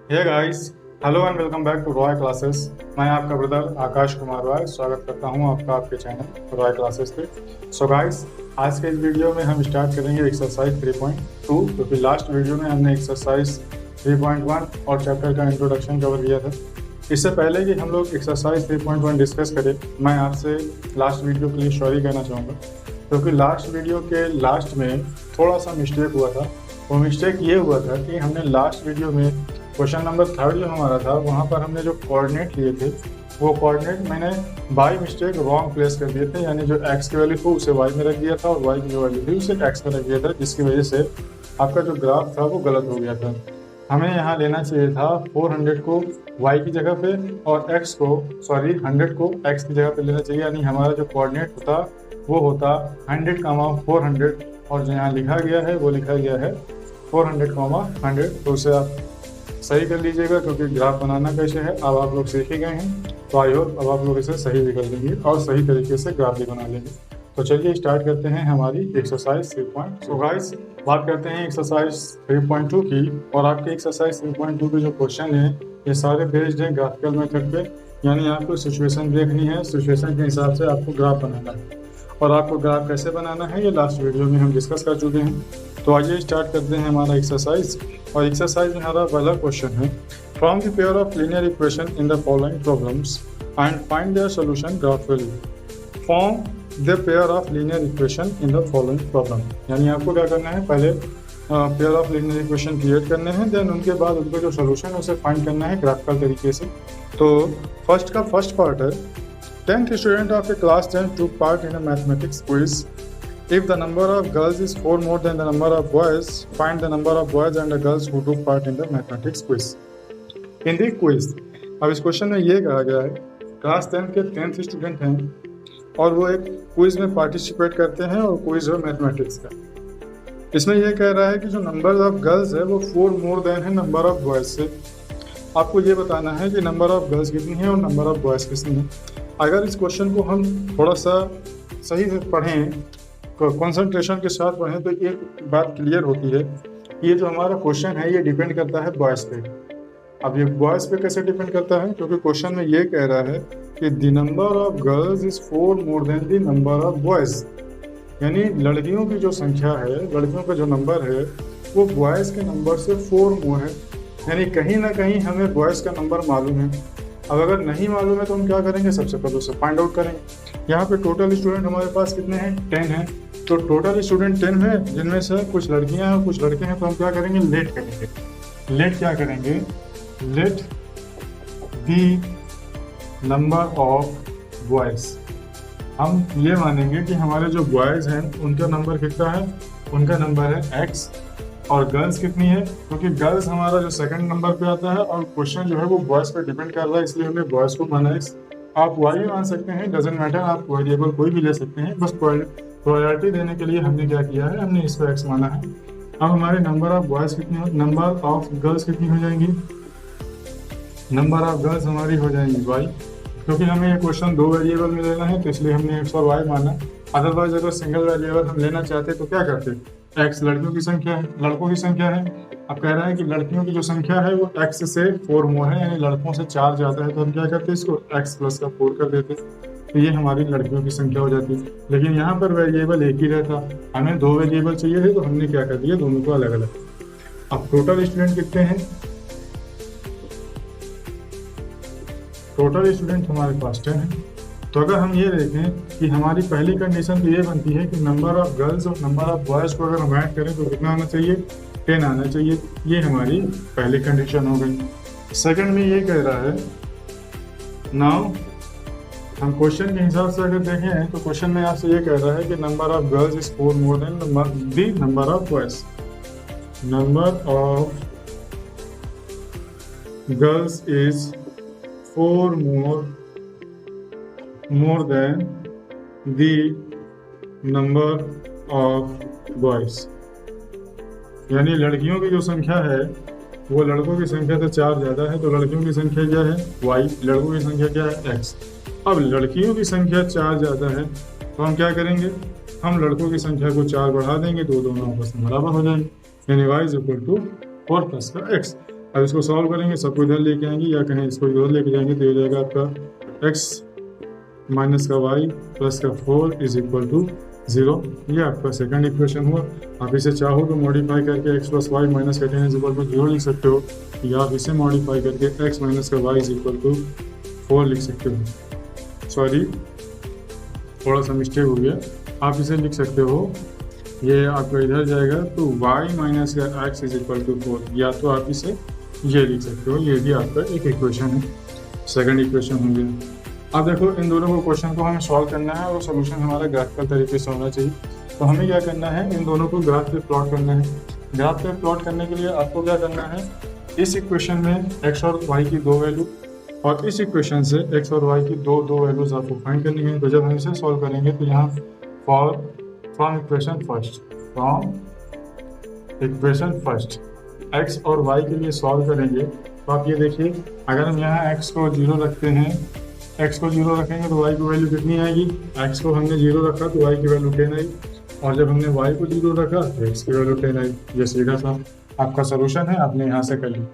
Hey guys, hello and welcome back to Roy classes. मैं आपका brother Akash Kumar Roy स्वागत करता हूं आपका आपके चैनल रॉय क्लासेस पे। सो गाइस, आज के इस वीडियो में हम स्टार्ट करेंगे एक्सरसाइज 3.2, क्योंकि लास्ट वीडियो में हमने एक्सरसाइज 3.1 और चैप्टर का इंट्रोडक्शन कवर किया था। इससे पहले कि हम लोग एक्सरसाइज 3.1 डिस्कस करें, मैं आपसे लास्ट वीडियो के लिए सॉरी कहना चाहूँगा, क्योंकि लास्ट वीडियो के लास्ट में थोड़ा सा मिस्टेक हुआ था। वो मिस्टेक ये हुआ था कि हमने लास्ट वीडियो में क्वेश्चन नंबर 3 जो हमारा था, वहाँ पर हमने जो कोऑर्डिनेट लिए थे वो कोऑर्डिनेट मैंने बाय मिस्टेक रॉन्ग प्लेस कर दिए थे, यानी जो एक्स की वैल्यू थी उसे वाई में रख दिया था और वाई की जो वैल्यू थी उसे एक्स में रख दिया था, जिसकी वजह से आपका जो ग्राफ था वो गलत हो गया था। हमें यहाँ लेना चाहिए था 400 को y की जगह पे और 100 को x की जगह पे लेना चाहिए, यानी हमारा जो कोऑर्डिनेट होता वो होता 100, 400, और जो यहाँ लिखा गया है वो लिखा गया है 400, 100। तो उसे आप सही कर लीजिएगा, क्योंकि ग्राफ बनाना कैसे है अब आप लोग सीख ही गए हैं। तो आई होप अब आप लोग इसे सही भी कर लेंगे और सही तरीके से ग्राफ भी बना लेंगे। तो चलिए स्टार्ट करते हैं हमारी एक्सरसाइज 3.2। सो गाइस, बात करते हैं एक्सरसाइज 3.2 की। और आपके एक्सरसाइज 3.2 के जो क्वेश्चन है ये सारे बेस्ड हैं ग्राफिकल मेथड पे, यानी आपको सिचुएशन देखनी है, सिचुएशन के हिसाब से आपको ग्राफ बनाना है। और आपको ग्राफ कैसे बनाना है ये लास्ट वीडियो में हम डिस्कस कर चुके हैं। तो आइए स्टार्ट करते हैं हमारा एक्सरसाइज। और एक्सरसाइज में हमारा पहला क्वेश्चन है, from the pair of linear equation in the following problems and find their solution graphically. Form the pair of linear equation in the following problem, यानी आपको क्या करना है, पहले pair of linear equation create करने हैं, then उनके बाद उनका जो सोल्यूशन है उसे फाइंड करना है ग्राफिकल तरीके से। तो फर्स्ट का फर्स्ट पार्ट है, 10th student of a class 10 took part in a mathematics quiz. If the number of girls is 4 more than the number of boys, find the number of boys and the girls who took part in the mathematics quiz. In the quiz, अब इस question में ये कहा गया है class 10 के 10th student हैं और वो एक क्विज में पार्टिसिपेट करते हैं, और क्विज है मैथमेटिक्स का। इसमें यह कह रहा है कि जो नंबर ऑफ गर्ल्स है वो 4 मोर देन है नंबर ऑफ बॉयज से। आपको ये बताना है कि नंबर ऑफ गर्ल्स कितनी है और नंबर ऑफ बॉयज कितनी है। अगर इस क्वेश्चन को हम थोड़ा सा सही से पढ़ें, कंसंट्रेशन के साथ पढ़ें, तो एक बात क्लियर होती है कि ये जो हमारा क्वेश्चन है ये डिपेंड करता है बॉयज़ पे। अब ये बॉयज़ पे कैसे डिपेंड करता है, क्योंकि क्वेश्चन में ये कह रहा है कि the number of girls is 4 more than the number of boys, यानी लड़कियों की जो संख्या है, लड़कियों का जो नंबर है वो बॉयज़ के नंबर से 4 मोर है। यानी कहीं ना कहीं हमें बॉयज़ का नंबर मालूम है। अब अगर नहीं मालूम है तो हम क्या करेंगे, सबसे पहले उसे फाइंड आउट करेंगे। यहाँ पे टोटल स्टूडेंट हमारे पास कितने हैं, 10 हैं। तो टोटल स्टूडेंट 10 है, जिनमें से कुछ लड़कियाँ हैं कुछ लड़के हैं। तो हम क्या करेंगे, लेट करेंगे। लेट क्या करेंगे, let the number of boys. हम ये मानेंगे कि हमारे जो बॉयज़ हैं उनका नंबर कितना है, उनका नंबर है x, और गर्ल्स कितनी है, क्योंकि गर्ल्स हमारा जो सेकंड नंबर पे आता है और क्वेश्चन जो है वो बॉयज़ पे डिपेंड कर रहा है, इसलिए हमने बॉयज़ को माना x। आप वाई मान सकते हैं, डजेंट मैटर, आप वेरिएबल कोई भी ले सकते हैं, बस प्रायोरिटी देने के लिए हमने क्या किया है, हमने इसको x माना है। अब हमारे नंबर ऑफ बॉयज़ कितनी हो, नंबर ऑफ गर्ल्स कितनी हो जाएंगी, नंबर ऑफ गर्ल्स हमारी हो जाएंगी y, क्योंकि हमें ये क्वेश्चन 2 वेरिएबल में लेना है तो इसलिए हमने x और y माना। अदरवाइज अगर सिंगल वेरिएबल हम लेना चाहते तो क्या करते, x लड़कियों की संख्या है, लड़कों की संख्या है। अब कह रहा है कि लड़कियों की जो संख्या है वो x से 4 मोर है, यानी लड़कों से 4 ज़्यादा है, तो हम क्या करते इसको x प्लस का 4 कर देते, तो ये हमारी लड़कियों की संख्या हो जाती। लेकिन यहाँ पर वेरिएबल एक ही रहता, हमें 2 वेरिएबल चाहिए थे, तो हमने क्या कर दिया, दोनों को अलग अलग। अब टोटल स्टूडेंट कितने हैं, टोटल स्टूडेंट हमारे पास 10 हैं। तो अगर हम ये देखें कि हमारी पहली कंडीशन तो ये बनती है कि नंबर ऑफ गर्ल्स और नंबर ऑफ बॉयज़ को अगर हम ऐड करें तो कितना आना चाहिए, 10 आना चाहिए। ये हमारी पहली कंडीशन हो गई। सेकंड में ये कह रहा है, नाउ हम क्वेश्चन के हिसाब से अगर देखें तो क्वेश्चन में आपसे ये कह रहा है कि number of girls is 4 more than the number of boys. Number of girls is 4 more than the number of boys, यानी लड़कियों की जो संख्या है वो लड़कों की संख्या से 4 ज़्यादा है, तो लड़कियों की संख्या क्या है, y, लड़कों की संख्या क्या है, x। अब लड़कियों की संख्या 4 ज़्यादा है तो हम क्या करेंगे, हम लड़कों की संख्या को 4 बढ़ा देंगे तो दोनों आपस में बराबर हो जाएंगे, यानी y is equal to 4 plus का x। अब इसको सॉल्व करेंगे, सबको इधर लेके आएंगे या कहें इसको इधर लेके जाएंगे तो ये हो जाएगा आपका x माइनस का y प्लस का 4 इज इक्वल टू 0। ये आपका सेकंड इक्वेशन हुआ। आप इसे चाहो तो मॉडिफाई करके x प्लस वाई माइनस का 10 इज इक्वल टू 0 लिख सकते हो, या आप इसे मॉडिफाई करके x माइनस का y इज इक्वल टू 4 लिख सकते हो। सॉरी, थोड़ा सा मिस्टेक हो गया। आप इसे लिख सकते हो, ये आपका इधर जाएगा तो y माइनस का x इज इक्वल टू 4, या तो आप इसे ये लिख सकते हो। ये भी आपका एक इक्वेशन है, सेकंड इक्वेशन हो गया। अब देखो, इन दोनों को क्वेश्चन को हमें सॉल्व करना है और सोल्यूशन हमारा ग्राफिकल तरीके से होना चाहिए। तो हमें क्या करना है, इन दोनों को ग्राफ पे प्लॉट करना है। ग्राफ पे प्लॉट करने के लिए आपको क्या करना है, इस इक्वेशन में x और y की दो वैल्यू और इस इक्वेशन से x और y की दो वैल्यूज आपको फाइंड करनी है। तो जब हम इसे सॉल्व करेंगे तो यहाँ फ्रॉम इक्वेशन फर्स्ट x और y के लिए सॉल्व करेंगे। तो आप ये देखिए, अगर हम यहाँ x को 0 रखते हैं, x को 0 रखेंगे तो y की वैल्यू कितनी आएगी, x को हमने 0 रखा तो y की वैल्यू 10 आई, और जब हमने y को 0 रखा तो x की वैल्यू 10 आई। ये सीधा सा आपका सोल्यूशन है, आपने यहाँ से कर लिया।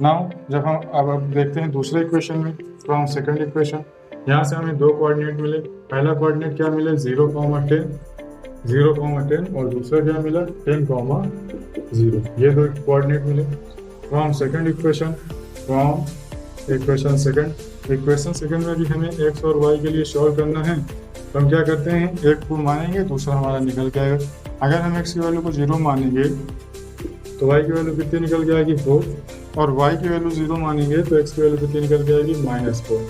नाउ जब हम अब देखते हैं दूसरे इक्वेशन में, फ्रॉम सेकंड इक्वेशन, यहाँ से हमें दो कोऑर्डिनेट मिले। पहला कोऑर्डिनेट क्या मिले, 0,10 और दूसरा क्या मिला 10,0। ये दो कोऑर्डिनेट मिले। From second equation, equation second में भी हमें x और y के लिए सॉल्व करना है। तो हम क्या करते हैं, एक को मानेंगे, दूसरा हमारा निकल के आएगा। अगर हम x की वैल्यू को 0 मानेंगे तो y की वैल्यू कितनी निकल के आएगी, 4, और y की वैल्यू 0 मानेंगे तो x की वैल्यू कितनी निकल के आएगी, -4।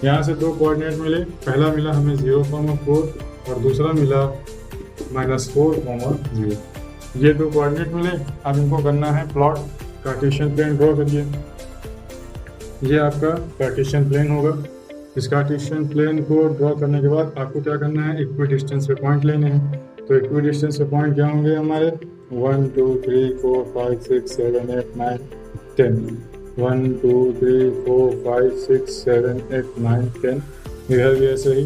यहाँ से दो कोऑर्डिनेट मिले, पहला मिला हमें 0,4 और दूसरा मिला -4,0। ये दो कोऑर्डिनेट मिले। अब इनको करना है प्लॉट। कार्टेशियन प्लेन ड्रॉ करिए। ये आपका कार्टेशियन प्लेन होगा। इस कार्टेशियन प्लेन को ड्रॉ करने के बाद आपको क्या करना है, इक्वी डिस्टेंस पे पॉइंट लेने हैं। तो इक्वी डिस्टेंस पे पॉइंट क्या होंगे हमारे, 1 2 3 4 5 6 7 8 9 10। 1 2 3 4 5 6 7 8 9 10। इधर भी ऐसे ही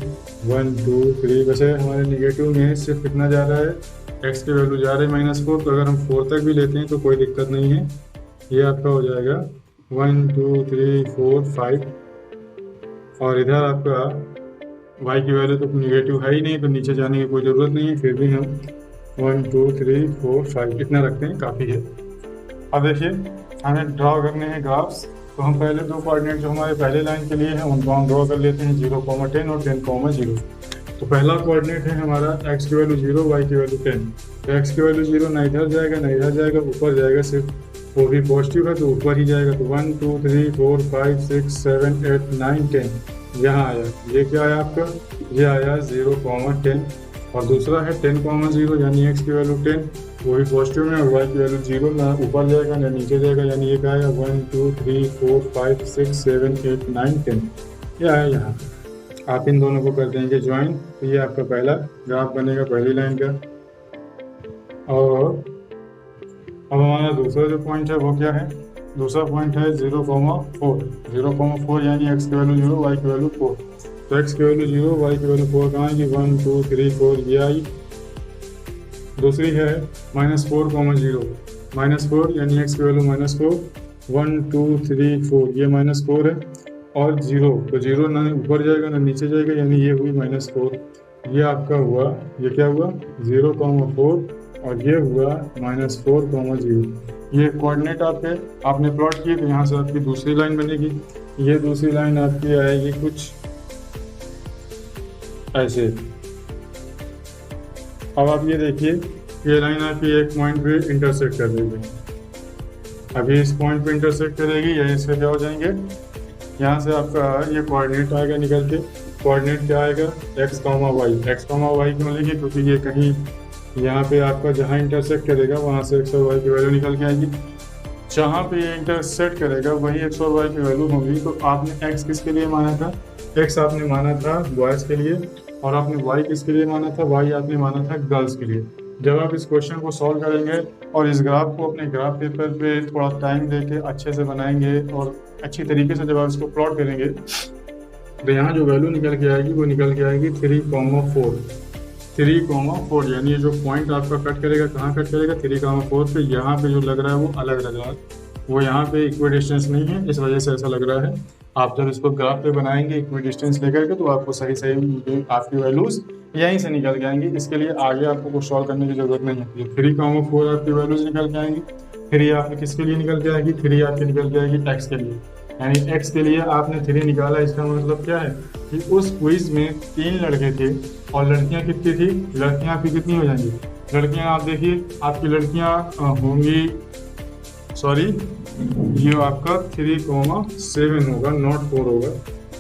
1 2 3। वैसे हमारे निगेटिव में सिर्फ कितना जा रहा है, x की वैल्यू जा रही है -4। तो अगर हम 4 तक भी लेते हैं तो कोई दिक्कत नहीं है। ये आपका हो जाएगा 1 2 3 4 5, और इधर आपका y की वैल्यू तो निगेटिव है ही नहीं, तो नीचे जाने की कोई ज़रूरत नहीं है। फिर भी हम 1 2 3 4 5 इतना रखते हैं, काफ़ी है। अब देखिए, हमें ड्रॉ करने हैं ग्राफ्स। तो हम पहले दो कोऑर्डिनेट जो हमारे पहले लाइन के लिए हैं उनको हम ड्रॉ कर लेते हैं, 0,10 और 10,0। तो पहला कोऑर्डिनेट है हमारा x की वैल्यू 0, y की वैल्यू 10। तो x की वैल्यू 0 ना इधर जाएगा ना इधर जाएगा, ऊपर जाएगा सिर्फ, वो भी पॉजिटिव है तो ऊपर ही जाएगा। तो 1 2 3 4 5 6 7 8 9 10 यहाँ आया। ये क्या आया आपका, ये आया 0,10, और दूसरा है 10,0 यानी x की वैल्यू 10, वो भी पॉजिटिव में, और y की वैल्यू 0 ना ऊपर जाएगा ना नीचे जाएगा, यानी ये क्या आया 1 2 3 4 5 6 7 8 9 10। ये आया यहाँ। आप इन दोनों को कर देंगे ज्वाइन, तो ये आपका पहला ग्राफ बनेगा पहली लाइन का। और अब हमारा दूसरा जो पॉइंट है वो क्या है, दूसरा पॉइंट है 0,4 यानी x की वैल्यू 0, y की वैल्यू 4। तो x की वैल्यू 0, y की वैल्यू 4 कहाँ आएगी, 1 2 3 4 ये आई। दूसरी है -4,0 यानी x की वैल्यू -4, 1 2 3 4 ये -4 है, और 0 तो 0 ना ऊपर जाएगा ना नीचे जाएगा, यानी ये हुई -4। ये आपका हुआ, ये क्या हुआ 0,4, और ये हुआ -4,0। ये कोऑर्डिनेट आपने प्लॉट किए, तो यहाँ से आपकी दूसरी लाइन बनेगी। ये दूसरी लाइन आपकी आएगी कुछ ऐसे। अब आप ये देखिए, ये लाइन आपकी एक पॉइंट पे इंटरसेक्ट कर देगी। अभी इस पॉइंट पे इंटरसेक्ट करेगी, या इससे क्या हो जाएंगे, यहाँ से आपका ये कोऑर्डिनेट आएगा निकल के। कोऑर्डिनेट क्या आएगा, x, y क्यों लिखिए, क्योंकि ये कहीं यहाँ पे आपका जहाँ इंटरसेक्ट करेगा वहाँ से x और y की वैल्यू निकल के आएगी। जहाँ पे ये इंटरसेक्ट करेगा वही x और y की वैल्यू होगी। तो आपने x किसके लिए माना था, x आपने माना था बॉयज़ के लिए, और आपने y किसके लिए माना था, y आपने माना था गर्ल्स के लिए। जब आप इस क्वेश्चन को सॉल्व करेंगे और इस ग्राफ को अपने ग्राफ पेपर पे थोड़ा टाइम देके अच्छे से बनाएंगे और अच्छी तरीके से जब आप इसको प्लॉट करेंगे, तो यहाँ जो वैल्यू निकल के आएगी वो निकल के आएगी 3,4, यानी ये जो पॉइंट आपका कट करेगा, कहाँ कट करेगा, 3,4 पे। यहाँ पे जो लग रहा है वो अलग लग रहा है, वो यहाँ पे इक्वी डिस्टेंस नहीं है, इस वजह से ऐसा लग रहा है। आप जब इसको ग्राफ पे बनाएंगे इक्वी डिस्टेंस लेकर के, तो आपको सही सही आपकी वैल्यूज यहीं से निकल के आएंगी। इसके लिए आगे आपको कुछ सॉल्व करने की जरूरत नहीं है। 3,4 आपकी वैल्यूज निकल के आएंगी। 3 आपकी किसके लिए निकल के आएगी? 3 आपकी निकल के आएगी एक्स के लिए, यानी एक्स के लिए आपने 3 निकाला। इसका मतलब क्या है कि उस क्विज में 3 लड़के थे और लड़कियां कितनी थी? लड़कियां आपकी कितनी हो जाएंगी? लड़कियां आप देखिए, आपकी लड़कियां होंगी, सॉरी, ये आपका 3,7 होगा, नॉट 4 होगा,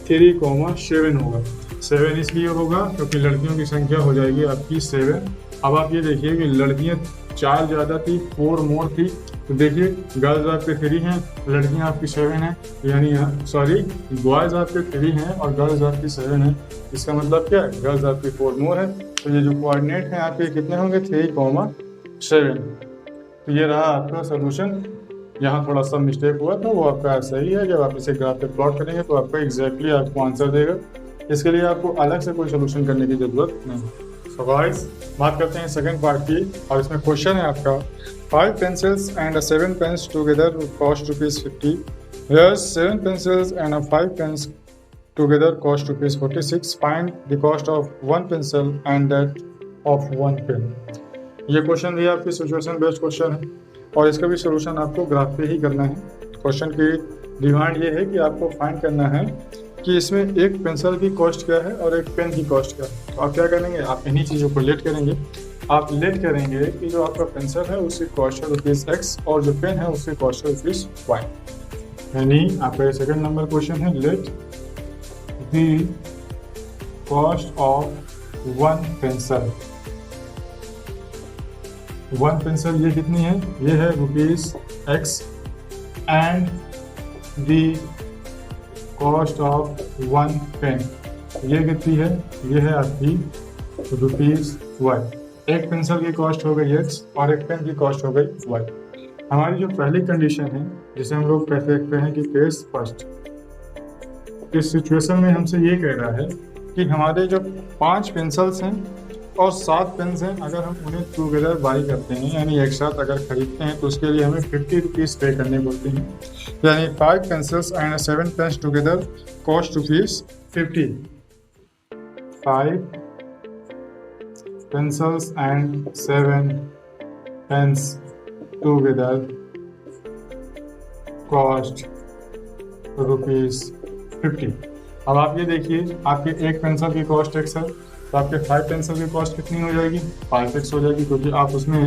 3,7 होगा। 7 इसलिए होगा क्योंकि लड़कियों की संख्या हो जाएगी आपकी 7। अब आप ये देखिए कि लड़कियां 4 ज़्यादा थी, 4 मोर थी, तो देखिए गर्ल्स आपके 3 हैं, लड़कियां आपकी 7 हैं, यानी सॉरी, बॉयज़ आपके 3 हैं और गर्ल्स आपकी 7 हैं। इसका मतलब क्या है? गर्ल्स आपकी 4 मोर है, तो ये जो कोऑर्डिनेट हैं आपके कितने होंगे? 3,7। तो ये रहा आपका सोल्यूशन। यहाँ थोड़ा सा मिस्टेक हुआ था, वो आपका सही है। जब आप इसे ग्राफ पे प्लॉट करेंगे तो आपका एग्जैक्टली आपको आंसर देगा। इसके लिए आपको अलग से कोई सोल्यूशन करने की जरूरत नहीं। सो गाइस, बात करते हैं सेकंड पार्ट की, और इसमें क्वेश्चन है आपका 5 pencils and a 7 pens together cost ₹50. Here's 7 pencils and a 5 pens together cost ₹46. Find the cost of 1 pencil and that of 1 pen. ये क्वेश्चन भी आपकी सिचुएशन बेस्ड क्वेश्चन है और इसका भी सोल्यूशन आपको ग्राफ पे ही करना है। क्वेश्चन की डिमांड ये है कि आपको फाइंड करना है कि इसमें एक पेंसिल की कॉस्ट क्या है और एक पेन की कॉस्ट क्या है। तो आप क्या करेंगे? आप इन्हीं चीज़ों को लेट करेंगे। आप लेट करेंगे कि जो आपका पेंसिल है उसकी कॉस्ट है ₹X और जो पेन है उसकी कॉस्ट है ₹Y। यानी आपका ये सेकंड नंबर क्वेश्चन है, let the cost of 1 pencil. 1 pencil ये कितनी है? ये है ₹X and the cost of 1 pen ये कितनी है? ये है आपकी ₹Y। एक पेंसिल की कॉस्ट हो गई X और एक पेन की कॉस्ट हो गई Y। हमारी जो पहली कंडीशन है, जिसे हम लोग कहते हैं कि केस फर्स्ट, इस सिचुएशन में हमसे ये कह रहा है कि हमारे जो 5 पेंसिल्स हैं और 7 पेन्स हैं, अगर हम उन्हें टूगेदर बाई करते हैं, यानी एक साथ अगर खरीदते हैं, तो उसके लिए हमें ₹50 पे करने पड़ते हैं। यानी 5 pencils and 7 pens together cost ₹50. 5 pencils and 7 pens together cost ₹50. अब आप ये देखिए, आपके एक पेंसिल की कॉस्ट X है, तो आपके 5 पेंसिल की कॉस्ट कितनी हो जाएगी? 5x हो जाएगी, क्योंकि आप उसमें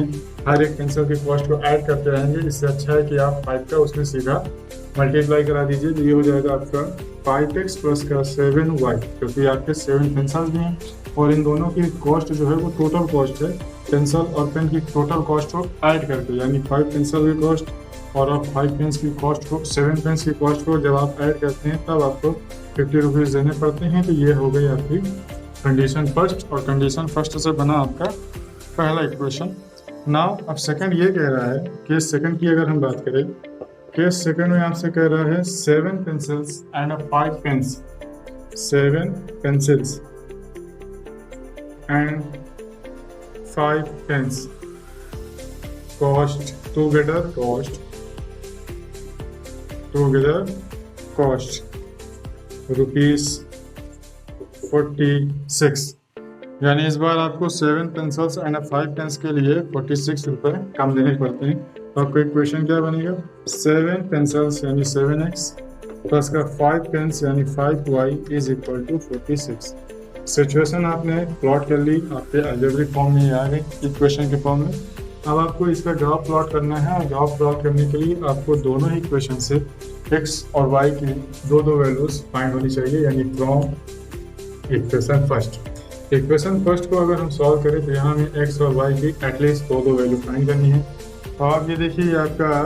हर एक पेंसिल की कॉस्ट को ऐड करते रहेंगे। इससे अच्छा है कि आप 5 का उसमें सीधा मल्टीप्लाई करा दीजिए, तो ये हो जाएगा आपका 5x प्लस का 7y, क्योंकि आपके 7 पेंसिल भी हैं और इन दोनों की कॉस्ट जो है वो टोटल कॉस्ट है, पेंसिल और पेन की टोटल कॉस्ट को ऐड करके, यानी 5 पेंसिल की कॉस्ट और आप 5 पेन्स की कॉस्ट को, 7 पेन्स की कॉस्ट को जब आप ऐड करते हैं तब आपको ₹50 देने पड़ते हैं। तो ये हो गई आपकी कंडीशन फर्स्ट, और कंडीशन फर्स्ट से बना आपका पहला इक्वेशन। नाउ अब सेकंड ये कह रहा है, केस सेकंड की अगर हम बात करें, केस सेकंड में आपसे कह रहा है 7 pencils and 5 pens, 7 pencils and 5 pens cost together cost ₹46। यानी इस बार आपको 7 pencils एंड 5 pens के लिए ₹46 कम देने पड़ते हैं। तो आपका इक्वेशन क्या बनेगा? 7 pencils यानी 7x प्लस का 5 pens यानी 5y is equal to 46। Situation आपने प्लॉट कर ली, आपके अलजेब्रिक फॉर्म में आ गई इक्वेशन के फॉर्म में। अब आपको इसका ग्राफ प्लॉट करना है, और ग्राफ प्लॉट करने के लिए आपको दोनों ही इक्वेशन से x और y की दो वैल्यूज फाइंड होनी चाहिए, यानी from equation first. Equation first को अगर हम सॉल्व करें तो यहाँ हमें x और y की एटलीस्ट दो वैल्यू फाइंड करनी है। तो आप ये देखिए, ये आपका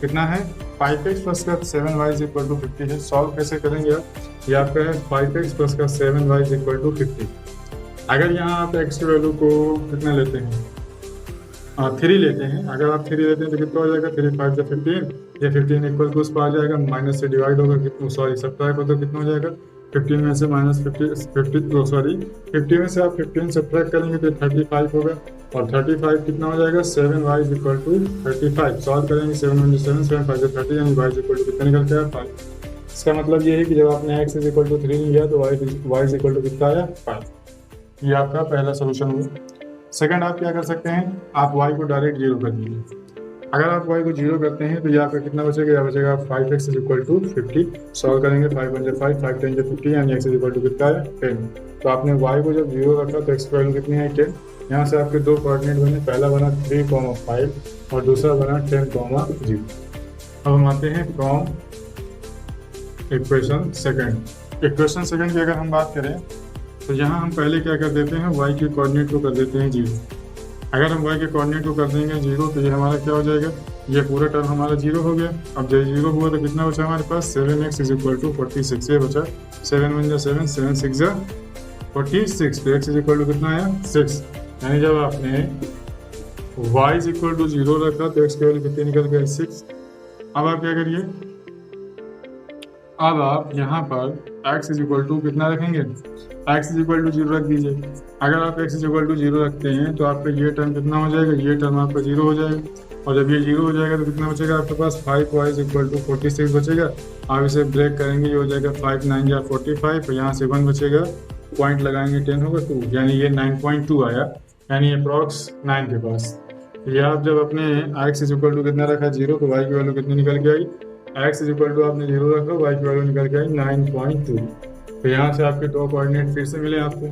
कितना है? 5x प्लस का 7y इज इक्वल टू 50 है। सॉल्व कैसे करेंगे आप? ये आपका है 5x प्लस का 7y इज इक्वल टू 50। अगर यहाँ आप x की वैल्यू को कितना लेते हैं? 3 लेते हैं। अगर आप 3 लेते हैं तो कितना हो जाएगा? 3 5 15, ये 15 इक्वल टू उस पर आ जाएगा, माइनस से डिवाइड होगा, कितना, सॉरी सब्ट्रैक्ट होगा तो कितना हो जाएगा? 15 में से -50 में से आप 15 सब्ट्रैक्ट करेंगे तो 35 होगा, और 35 कितना हो जाएगा 7y is equal to 35। Solve करेंगे 7 × 7 7 5 30, यानी y इज इक्वल टू कितना निकल के आया 5। इसका मतलब ये है कि जब आपने x इज इक्वल टू 3 लिया तो y इज इक्वल टू कितना आया 5। ये आपका पहला सोल्यूशन हुआ। सेकंड आप क्या कर सकते हैं, आप y को डायरेक्ट 0 कर दीजिए। अगर आप y को 0 करते हैं तो यहाँ पे कितना बचेगा, यहाँ बचेगा 5x is equal to 50। Solve करेंगे 5 × 5 5 × 50, यानी x इज इक्वल टू कितना है 10। तो आपने y को जब 0 रखा तो x की वैल्यू कितनी है 10। यहाँ से आपके दो कोऑर्डिनेट बने, पहला बना 3,5 और दूसरा बना 10,0। अब हम आते हैं from equation second. Equation second की अगर हम बात करें तो यहाँ हम पहले क्या कर देते हैं, y के कोऑर्डिनेट को कर देते हैं 0। अगर हम y के कोऑर्डिनेट को कर देंगे 0 तो ये हमारा क्या हो जाएगा, ये पूरा टर्म हमारा 0 हो गया। अब जब 0 हुआ तो कितना बचा हमारे पास 7x इज इक्वल टू 46। ये बचा 7 × 7 7 6 46, तो x इज इक्वल टू कितना आया 6। यानी जब आपने y इज इक्वल टू 0 रखा तो x की वैल्यू कितनी निकल गई 6। अब आप क्या करिए, अब आप यहाँ पर x इज इक्वल टू कितना रखेंगे, x इज इक्वल टू 0 रख दीजिए। अगर आप x इज इक्वल टू 0 रखते हैं तो आपका ये टर्म कितना हो जाएगा, ये टर्म आपका 0 हो जाएगा। और जब ये 0 हो जाएगा तो कितना बचेगा आपके पास 5y इज इक्वल टू 46 बचेगा। आप इसे ब्रेक करेंगे, ये हो जाएगा 5 × 9 = 45, यहाँ से 1 बचेगा, पॉइंट लगाएंगे 10 होगा 2, यानी ये 9.2 आया, यानी अप्रॉक्स 9 के पास। ये आप जब अपने x इज इक्वल टू कितना रखा 0 तो y की वैल्यू कितनी निकल के आई, x इज इक्वल टू आपने 0 रखा, y की वैल्यू निकल के आई 9.2। तो यहाँ से आपके दो कोऑर्डिनेट फिर से मिले आपको।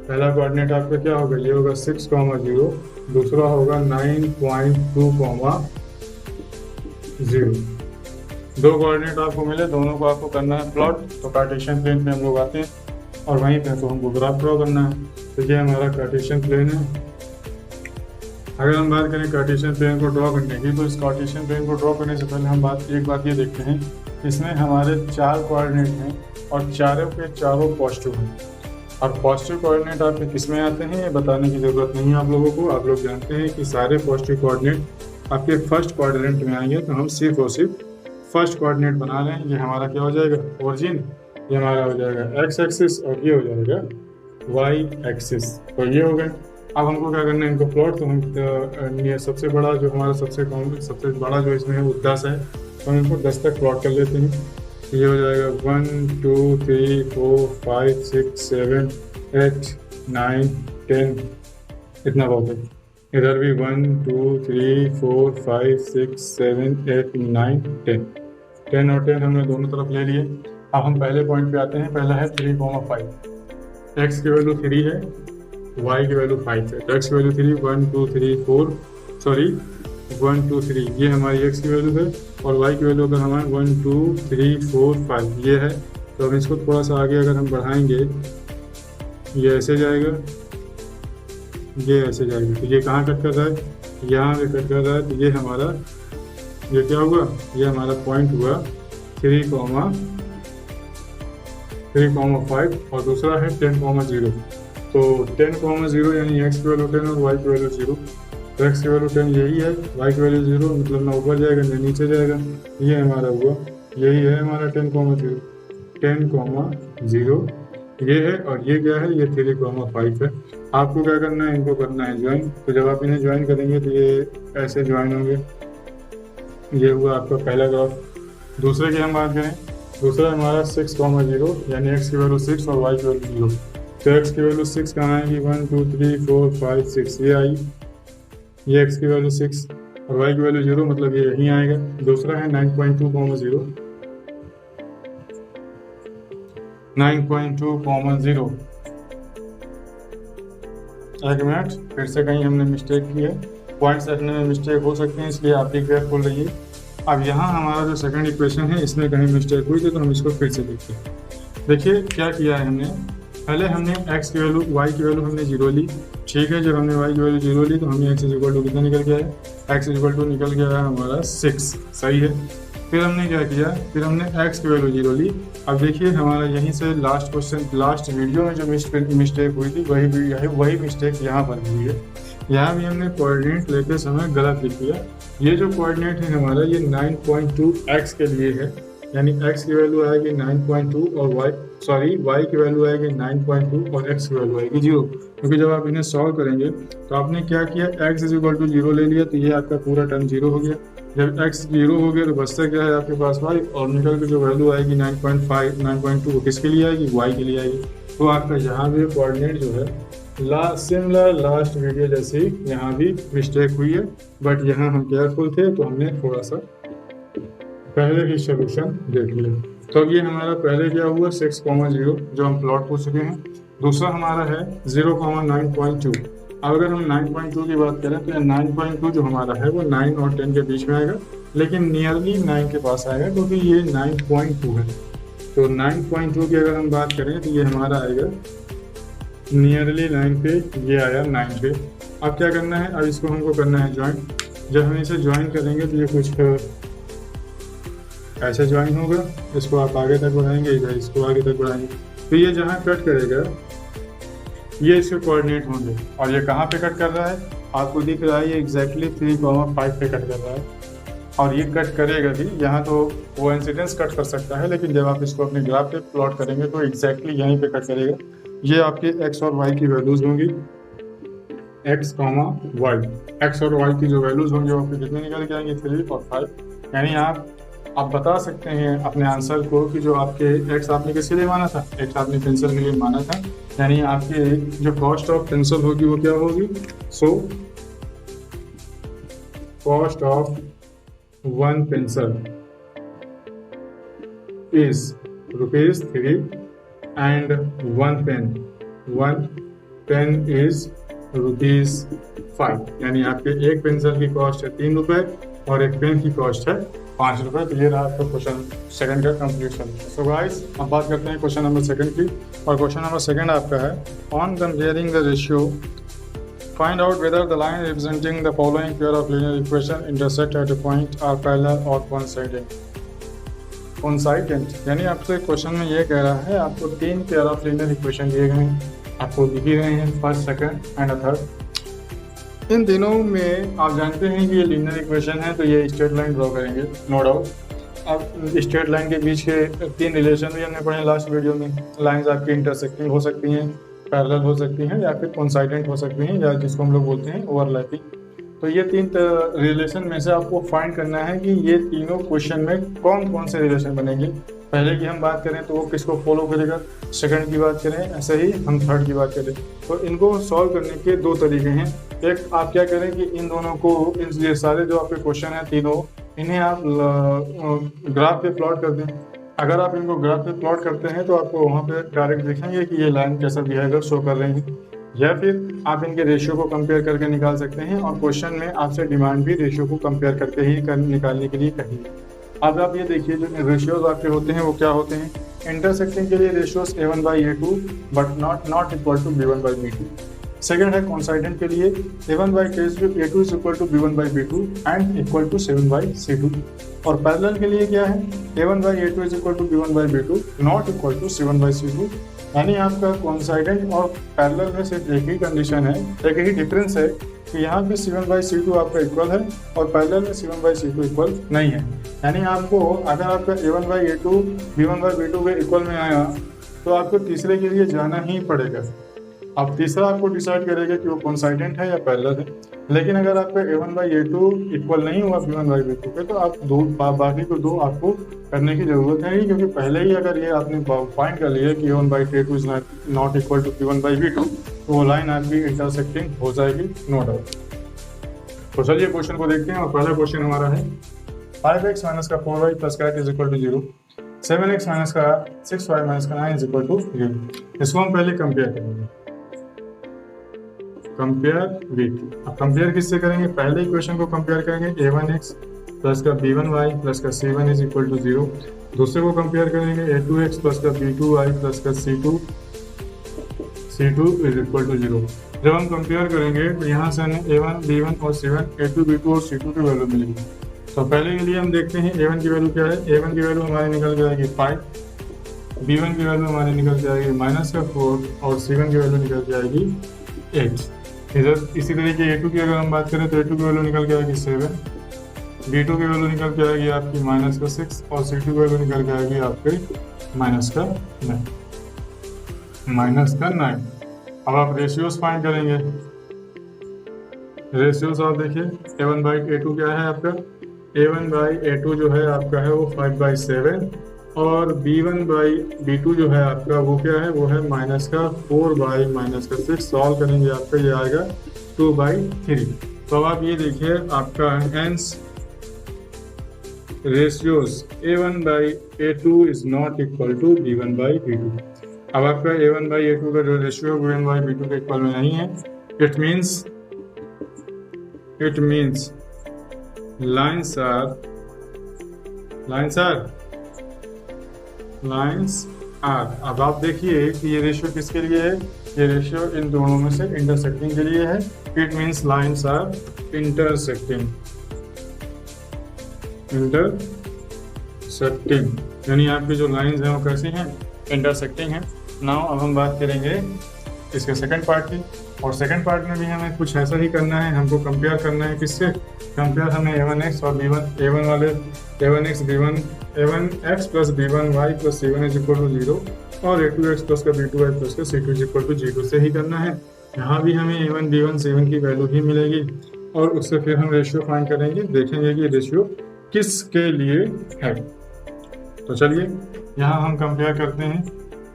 पहला कोऑर्डिनेट आपका क्या होगा, ये होगा 6,0, दूसरा होगा 9.2,0। दो कोऑर्डिनेट आपको मिले, दोनों को आपको करना है प्लॉट। तो कार्टेशियन प्लेन पे हम लोग आते हैं और वहीं पे तो हमको ग्राफ ड्रॉ करना है। तो ये हमारा कार्टेशियन प्लेन है। अगर हम बात करें कार्टेशियन प्लेन को ड्रॉ करने की, तो इस कार्टेशियन प्लेन को ड्रॉ करने से पहले हम एक बात ये देखते हैं, इसमें हमारे 4 कोऑर्डिनेट हैं और चारों के चारों पॉजिटिव हैं। और पॉजिटिव कोऑर्डिनेट आपके किस में आते हैं ये बताने की ज़रूरत नहीं है आप लोगों को। आप लोग जानते हैं कि सारे पॉजिटिव कोऑर्डिनेट आपके फर्स्ट क्वाड्रेंट में आएंगे। तो हम सिर्फ और सिर्फ फर्स्ट कोऑर्डिनेट बना रहे हैं। ये हमारा क्या हो जाएगा ओरिजिन, ये हमारा हो जाएगा x एक्सिस और ये हो जाएगा y एक्सिस। तो ये हो गए। अब हमको क्या करना है, इनको प्लॉट। तो हम सबसे बड़ा जो हमारा सबसे बड़ा जो इसमें है वो 10 है, तो हम इनको 10 तक प्लॉट कर लेते हैं। ये हो जाएगा 1 2 3 4 5 6 7 8 9 10, इतना बहुत है। इधर भी 1 2 3 4 5 6 7 8 9 10 और 10 हमने दोनों तरफ ले लिए। अब हम पहले पॉइंट पे आते हैं। पहला है 3,5। x की वैल्यू 3 है, y की वैल्यू 5 है। तो x की वैल्यू 3 1 2 3 ये हमारी x की वैल्यू है, और y की वैल्यू अगर हमारे 1 2 3 4 5 ये है। तो अब इसको थोड़ा सा आगे अगर हम बढ़ाएंगे, ये ऐसे जाएगा, ये ऐसे जाएगा। तो ये कहाँ कट कर रहा है, यहाँ पे कट कर रहा है। तो ये हमारा ये क्या हुआ, ये हमारा पॉइंट हुआ 3,5 और दूसरा है 10,0। तो 10,0 यानी x की वैल्यू 10 और y की वैल्यू 0। तो x की वैल्यू 10 यही है, y की वैल्यू 0, मतलब ना ऊपर जाएगा ना नीचे जाएगा। ये हमारा हुआ, यही है हमारा 10,0 ये है। और ये क्या है, ये 3,5 है। आपको क्या करना है, इनको करना है ज्वाइन। तो जब आप इन्हें ज्वाइन करेंगे तो ये ऐसे ज्वाइन होंगे। ये हुआ आपका पहला ग्राफ। दूसरे की हम बात करें, दूसरा हमारा 6,0 यानी x की वैल्यू 6 और y की वैल्यू 0। तो x की वैल्यू 6 कहाँ आएगी, 1 2 3 4 5 6 ये आई, ये x की वैल्यू 6 और y की वैल्यू 0, मतलब ये यहीं आएगा। दूसरा है 9.2,0 एक मिनट, फिर से कहीं हमने मिस्टेक की है। पॉइंट्स रखने में मिस्टेक हो सकते हैं, इसलिए आप भी केयरफुल रहिए। अब यहाँ हमारा जो सेकंड इक्वेशन है इसमें कहीं मिस्टेक हुई थी, तो हम इसको फिर से देखते हैं। देखिए क्या किया है हमने, पहले हमने x की वैल्यू y की वैल्यू हमने 0 ली, ठीक है। जब हमने y की वैल्यू 0 ली तो हमने x इक्वल टू कितना निकल गया है, x इक्वल टू निकल गया है हमारा 6, सही है। फिर हमने क्या किया, फिर हमने x की वैल्यू 0 ली। अब देखिए हमारा यहीं से लास्ट वीडियो में जो मिस्टेक हुई थी वही मिस्टेक यहाँ पर हुई है। यहाँ भी हमने कोऑर्डिनेट लेते समय गलत लिख दिया। ये जो कोऑर्डिनेट है हमारा ये 9.2 x के लिए है, यानी x की वैल्यू आएगी 9.2 और सॉरी y की वैल्यू आएगी 9.2 और x की वैल्यू आएगी 0, क्योंकि जब आप इन्हें सॉल्व करेंगे तो आपने क्या किया, x इज इक्वल टू 0 ले लिया, तो ये आपका पूरा टर्म 0 हो गया। जब x 0 हो गया तो बचता क्या है आपके पास y, और निकल के जो वैल्यू आएगी 9.5 9.2 किसके लिए आएगी, y के लिए आएगी। तो आपका यहाँ भी कोऑर्डिनेट जो है सिमिलर लास्ट वीडियो जैसी यहाँ भी मिस्टेक हुई है, बट यहाँ हम केयरफुल थे तो हमने थोड़ा सा पहले ही सोल्यूशन देख लिया। तो ये हमारा पहले क्या हुआ 6,0 जो हम प्लॉट हो चुके हैं। दूसरा हमारा है 0,9.2। अब अगर हम 9.2 की बात करें तो 9.2 जो हमारा है वो 9 और 10 के बीच में आएगा, लेकिन नियरली 9 के पास आएगा क्योंकि ये 9.2 है। तो 9.2 की अगर हम बात करें तो ये हमारा आएगा नियरली 9 पे, ये आया 9 पे। अब क्या करना है, अब इसको हमको करना है ज्वाइन। जब हम इसे ज्वाइन करेंगे तो ये कुछ ऐसे ज्वाइन होगा, इसको आप आगे तक बढ़ाएंगे, इधर इसको आगे तक बढ़ाएंगे, तो ये जहाँ कट करेगा ये इसके कोऑर्डिनेट होंगे। और ये कहाँ पे कट कर रहा है, आपको दिख रहा है ये एग्जैक्टली 3,5 पे कट कर रहा है। और ये कट करेगा भी, यहाँ तो वो इंसिडेंस कट कर सकता है, लेकिन जब आप इसको अपने ग्राफ पे प्लॉट करेंगे तो एग्जैक्टली यहीं पे कट करेगा। ये आपके x और y की वैल्यूज होंगी, x, y। x और y की जो वैल्यूज होंगी वो आपके कितने निकल के आएंगे, 3 और 5। यानी आप बता सकते हैं अपने आंसर को कि जो आपके x आपने किसके लिए माना था, x आपने पेंसिल के लिए माना था, यानी आपके जो कॉस्ट ऑफ पेंसिल होगी वो क्या होगी। So cost of 1 pencil is ₹3 and 1 pen is ₹5। यानी आपके एक पेंसिल की कॉस्ट है ₹3 और एक पेन की कॉस्ट है ₹5। तो ये रहा आपका क्वेश्चन सेकंड का कंप्लीशन। सो गाइस अब बात करते हैं क्वेश्चन नंबर सेकंड की, और क्वेश्चन नंबर सेकंड आपका है on comparing the ratio find out whether the line representing the following pair of linear equation intersect at a point are parallel or coincident। यानी आपसे क्वेश्चन में ये कह रहा है आपको 3 पेयर ऑफ लीनियर इक्वेशन दिए गए हैं, आपको दिख ही रहे हैं, फर्स्ट, सेकंड एंड थर्ड। इन तीनों में आप जानते हैं कि ये लीनियर इक्वेशन है, तो ये स्ट्रेट लाइन ड्रॉ करेंगे, नो डाउट। अब स्ट्रेट लाइन के बीच के 3 रिलेशन भी हमने पढ़े लास्ट वीडियो में। लाइंस आपकी इंटरसेक्टिंग हो सकती हैं, पैरेलल हो सकती हैं, या फिर कोइंसाइडेंट हो सकती हैं, या जिसको हम लोग बोलते हैं ओवरलैपिंग। तो ये 3 रिलेशन में से आपको फाइंड करना है कि ये तीनों क्वेश्चन में कौन कौन से रिलेशन बनेंगे। पहले की हम बात करें तो वो किसको फॉलो करेगा, सेकंड की बात करें ऐसे ही हम थर्ड की बात करें। तो इनको सॉल्व करने के 2 तरीके हैं। एक आप क्या करें कि इन दोनों को, ये सारे जो आपके क्वेश्चन हैं तीनों, इन्हें आप ग्राफ पे प्लॉट कर दें। अगर आप इनको ग्राफ पे प्लॉट करते हैं तो आपको वहाँ पे डायरेक्ट दिखेंगे कि ये लाइन कैसा बिहेवियर शो कर रही है, या फिर आप इनके रेशियो को कंपेयर करके निकाल सकते हैं। और क्वेश्चन में आपसे डिमांड भी रेशियो को कंपेयर करके ही निकालने के लिए कही है। अब आप ये देखिए जो रेशियोज आपके होते हैं वो क्या होते हैं। इंटरसेक्टिंग के लिए ratios A1/A2 but not equal to B1/B2। Second है कोइंसाइडेंट के लिए A1/A2 is equal to B1/B2 and equal to 7/C2। और पैरेलल के लिए क्या है, A1/A2 is equal to B1/B2 not equal to 7/C2। यानी आपका कोइंसाइडेंट और पैरेलल में सिर्फ एक ही कंडीशन है, एक ही डिफरेंस है कि यहाँ पे 7/C2 आपका इक्वल है और पैरेलल में 7/C2 इक्वल नहीं है। यानी आपको अगर आपका A1/A2 B1/B2 के इक्वल में आया तो आपको तीसरे के लिए जाना ही पड़ेगा। अब तीसरा आपको डिसाइड करेगा कि वो कोइंसाइडेंट है या पैरेलल है। लेकिन अगर आपका A1/A2 इक्वल नहीं हुआ B1/B2 पे तो आप बाकी को 2 आपको करने की जरूरत है ही, क्योंकि पहले ही अगर ये आपने फाइंड कर लिया कि A1/A2 is not equal to B1/B2 तो वो लाइन आपकी इंटरसेक्टिंग हो जाएगी, नो डाउट। तो चलिए क्वेश्चन को देखते हैं। और पहला क्वेश्चन हमारा है 5x माइनस का 4y प्लस का 8 is equal to 0, 7x minus का 6y माइनस का 9 इज इक्वल टू 0। इसको हम पहले कंपेयर करेंगे, कंपेयर विथ। अब कंपेयर किससे करेंगे, पहले इक्वेशन को कंपेयर करेंगे A1x प्लस का B1y प्लस का C1 इज इक्वल टू 0। दूसरे को कंपेयर करेंगे A2x प्लस का B2y प्लस का C2 इज इक्वल टू 0। जब हम कंपेयर करेंगे तो यहाँ से हमें A1, B1 और C1, A2, B2 और C2 की वैल्यू मिलेगी। तो पहले के लिए हम देखते हैं A1 की वैल्यू क्या है। A1 की वैल्यू हमारी निकल के आएगी 5, B1 की वैल्यू हमारी निकल के आएगी -4 और C1 की वैल्यू निकल के आएगी 8। इधर इसी तरीके A2 की अगर हम बात करें तो A2 की वैल्यू निकल के आएगी 7, B2 की वैल्यू निकल के आएगी आपकी -6 और C2 की वैल्यू निकल के आएगी आपके -9। माइनस का 9। अब आप रेशियोज फाइंड करेंगे। रेशियोज आप देखिए, A1/A2 क्या है आपका, A1/A2 जो है आपका है वो 5/7, और B1/B2 जो है आपका वो क्या है, वो है माइनस का 4/-6। सॉल्व करेंगे आपका ये आएगा 2/3। तो अब आप ये देखिए आपका hence ratios A1/A2 is not equal to B1/B2। अब आपका A1/A2 का जो रेशियो B1/B2 के इक्वल में नहीं है, इट मीन्स lines are। अब आप देखिए कि ये रेशियो किसके लिए है, ये रेशियो इन दोनों में से इंटरसेक्टिंग के लिए है। It means lines are intersecting, यानी आपकी जो लाइंस हैं वो कैसी हैं, इंटरसेक्टिंग हैं। नाउ अब हम बात करेंगे इसके सेकंड पार्ट की, और सेकंड पार्ट में भी हमें कुछ ऐसा ही करना है। हमको कंपेयर करना है किससे, कंपेयर हमें A1x और A1 वाले A1x plus B1y plus C1 is equal to 0 और A2x प्लस का B2y प्लस का C2 इज इक्वल टू 0 से ही करना है। यहाँ भी हमें A1 B1 C1 की वैल्यू ही मिलेगी, और उससे फिर हम रेशियो फाइंड करेंगे, देखेंगे कि रेशियो किसके लिए है। तो चलिए यहाँ हम कंपेयर करते हैं।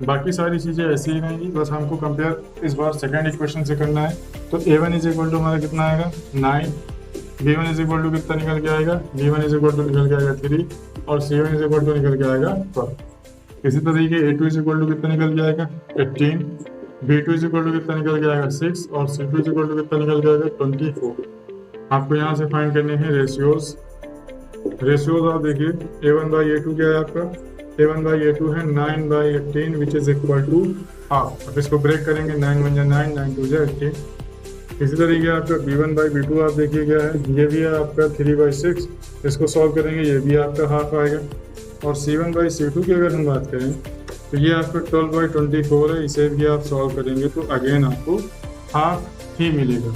बाकी सारी चीज़ें ऐसी ही रहेंगी, बस हमको कंपेयर इस बार सेकंड इक्वेशन से करना है। तो A1 इज इक्वल टू हमारा कितना आएगा 9, B1 इज इक्वल टू कितना निकल के आएगा, B1 इज इक्वल टू निकल के आएगा 3, और C1 इज इक्वल टू निकल के आएगा 12। इसी तरीके A2 इज इक्वल टू कितना निकल के आएगा 18, B2 इज इक्वल टू कितना निकल के आएगा 6, और C2 इज इक्वल टू कितना निकल के आएगा 24। आपको यहाँ से फाइंड करने हैं रेशियोज। आप देखिए A1/A2 क्या है आपका, A1/A2 है 9/18 which is equal to half. अब इसको ब्रेक करेंगे, 9 1 9, 9 2 18। इसी तरीके आपका B1/B2 आप देखिए क्या है, ये भी है आपका 3/6। इसको सॉल्व करेंगे, ये भी आपका हाफ आएगा। और C1/C2 की अगर हम बात करें तो ये आपका 12/24 है। इसे भी आप सॉल्व करेंगे तो अगेन आपको हाफ ही मिलेगा।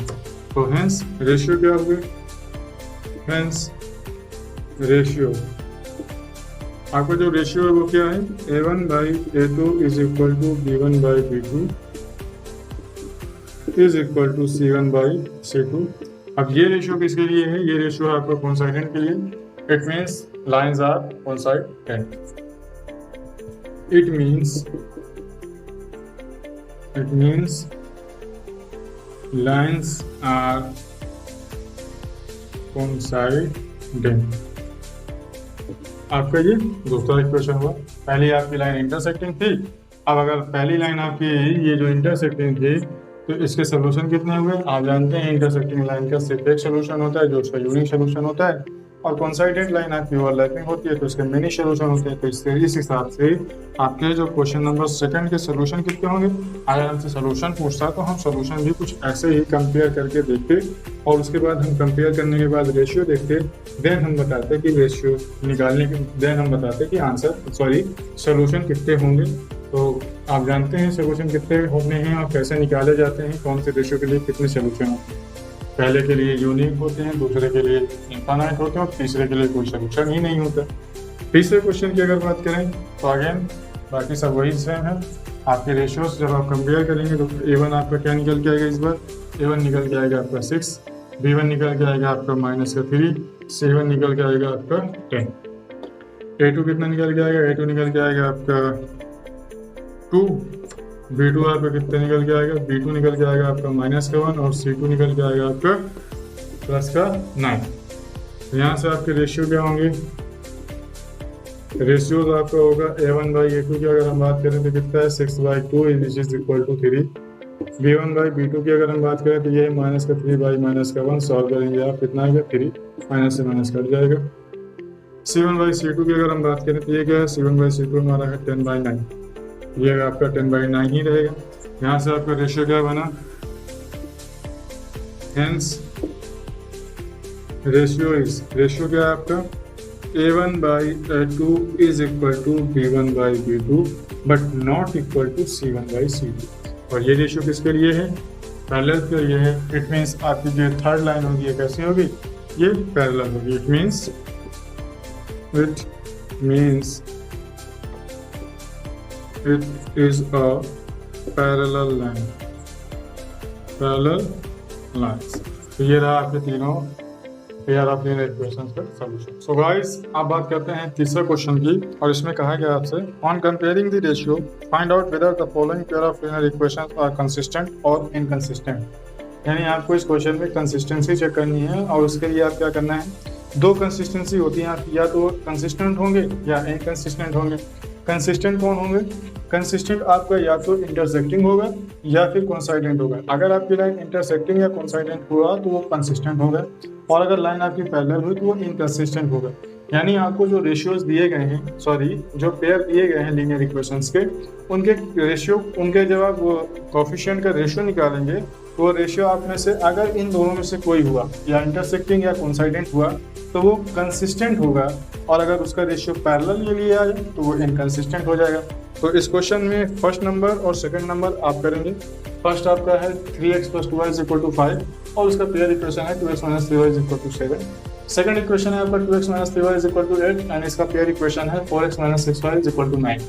तो हेंस रेशियो क्या हुए, हेंस रेशियो आपका जो रेशियो है वो क्या है, A1/A2 is equal to B1/B2 is equal to C1/C2। अब ये रेशियो किसके लिए है, ये रेशियो है आपका कोइंसाइडेंट के लिए। It means lines are coincident. It means lines are coincident. आपका ये दूसरा इक्वेशन हुआ। पहली आपकी लाइन इंटरसेक्टिंग थी, अब अगर पहली लाइन आपकी ये जो इंटरसेक्टिंग थी तो इसके सोल्यूशन कितने हुए। आप जानते हैं इंटरसेक्टिंग लाइन का सिर्फ एक सोल्यूशन होता है जो उसका यूनिक सोल्यूशन होता है, और कोइंसाइडेंट लाइन आपकी ओवरलैपिंग होती है तो उसके मेनी सोल्यूशन होते हैं। तो इस हिसाब से आपके जो क्वेश्चन नंबर सेकंड के सोल्यूशन कितने होंगे। अगर हमसे सोल्यूशन पूछता है तो हम सोल्यूशन भी कुछ ऐसे ही कंपेयर करके देखते, और उसके बाद हम कंपेयर करने के बाद रेशियो देखते, देन हम बताते कि रेशियो निकालने के देन हम बताते कि सोल्यूशन कितने होंगे। तो आप जानते हैं सोल्यूशन कितने होने हैं और कैसे निकाले जाते हैं, कौन से रेशियो के लिए कितने सोल्यूशन होते हैं। पहले के लिए यूनिक होते हैं, दूसरे के लिए इनफाइनाइट होते हैं, और तीसरे के लिए कोई सोल्यूशन ही नहीं होता। तीसरे क्वेश्चन की अगर बात करें तो अगेन बाकी सब वही सेम है। आपके रेशियोज जब आप कंपेयर करेंगे तो A1 आपका क्या निकल के आएगा, इस बार A1 निकल के आएगा आपका 6, B1 निकल के आएगा आपका -3, C1 निकल के आएगा आपका 10, A2 कितना निकल के आएगा, A2 निकल के आएगा आपका 2, B2 आपका कितना निकल के आएगा, B2 निकल के आएगा आपका -1, और C2 निकल के आएगा आपका +9। तो यहाँ से आपके रेशियो क्या होंगे, रेशियो आपका होगा A1/A2 की अगर हम बात करें तो कितना है 6/2 विच इज इक्वल टू 3। B1/B2 की अगर हम बात करें तो ये है -3/-1। सॉल्व करेंगे आप कितना आएगा 3, माइनस से माइनस कट जाएगा। C1/C2 की अगर हम बात करें तो ये क्या है, C1/C2 हमारा है 10/9, ये आपका 10/9 ही रहेगा। यहाँ से आपका रेशियो क्या बना, हेंस रेशियो क्या है आपका A1/A2 is equal to B1/B2 but not equal to C1/C2। और ये रेशियो किसके लिए है, पैरेलल के लिए है। इट मीन्स आपकी जो थर्ड लाइन होगी ये कैसी होगी, ये पैरेलल होगी। It means it is a parallel line, parallel lines. तो ये रहा आपके तीनों पेयर ऑफ लीनियर इक्वेशंस का सॉल्यूशन। सो गाइस अब बात करते हैं तीसरे क्वेश्चन की, और इसमें कहा गया आपसे on comparing the ratio find out whether the following pair of linear equations are consistent और इनकंसिस्टेंट। यानी आपको इस क्वेश्चन में कंसिस्टेंसी चेक करनी है, और उसके लिए आप क्या करना है, दो कंसिस्टेंसी होती है आपकी, या तो कंसिस्टेंट होंगे या इनकंसिस्टेंट होंगे। कंसिस्टेंट कौन होंगे? कंसिस्टेंट आपका या तो इंटरसेक्टिंग होगा या फिर कोइंसाइडेंट होगा। अगर आपकी लाइन इंटरसेक्टिंग या कोइंसाइडेंट हुआ तो वो कंसिस्टेंट होगा, और अगर लाइन आपकी पैरेलल हुई तो वो इनकंसिस्टेंट होगा। यानी आपको जो रेशियोज दिए गए हैं, जो पेयर दिए गए हैं लीनियर इक्वेशंस के, उनके रेशियो, उनके जब आप कोफिशिएंट का रेशियो निकालेंगे तो वो रेशियो आप में से अगर इन दोनों में से कोई हुआ, या इंटरसेक्टिंग या कोइंसाइडेंट हुआ, तो वो कंसिस्टेंट होगा, और अगर उसका रेशियो पैरेलल ले लिया जाए तो वो इनकंसिस्टेंट हो जाएगा। तो इस क्वेश्चन में फर्स्ट नंबर और सेकंड नंबर आप करेंगे। फर्स्ट आपका है 3x + 2y = 5, और उसका पेयर इक्वेशन है 2x - 3y = 7। सेकंड इक्वेशन है आपका 2x - 3y = 8, एंड इसका पेयर इक्वेशन है 4x - 6y = 9।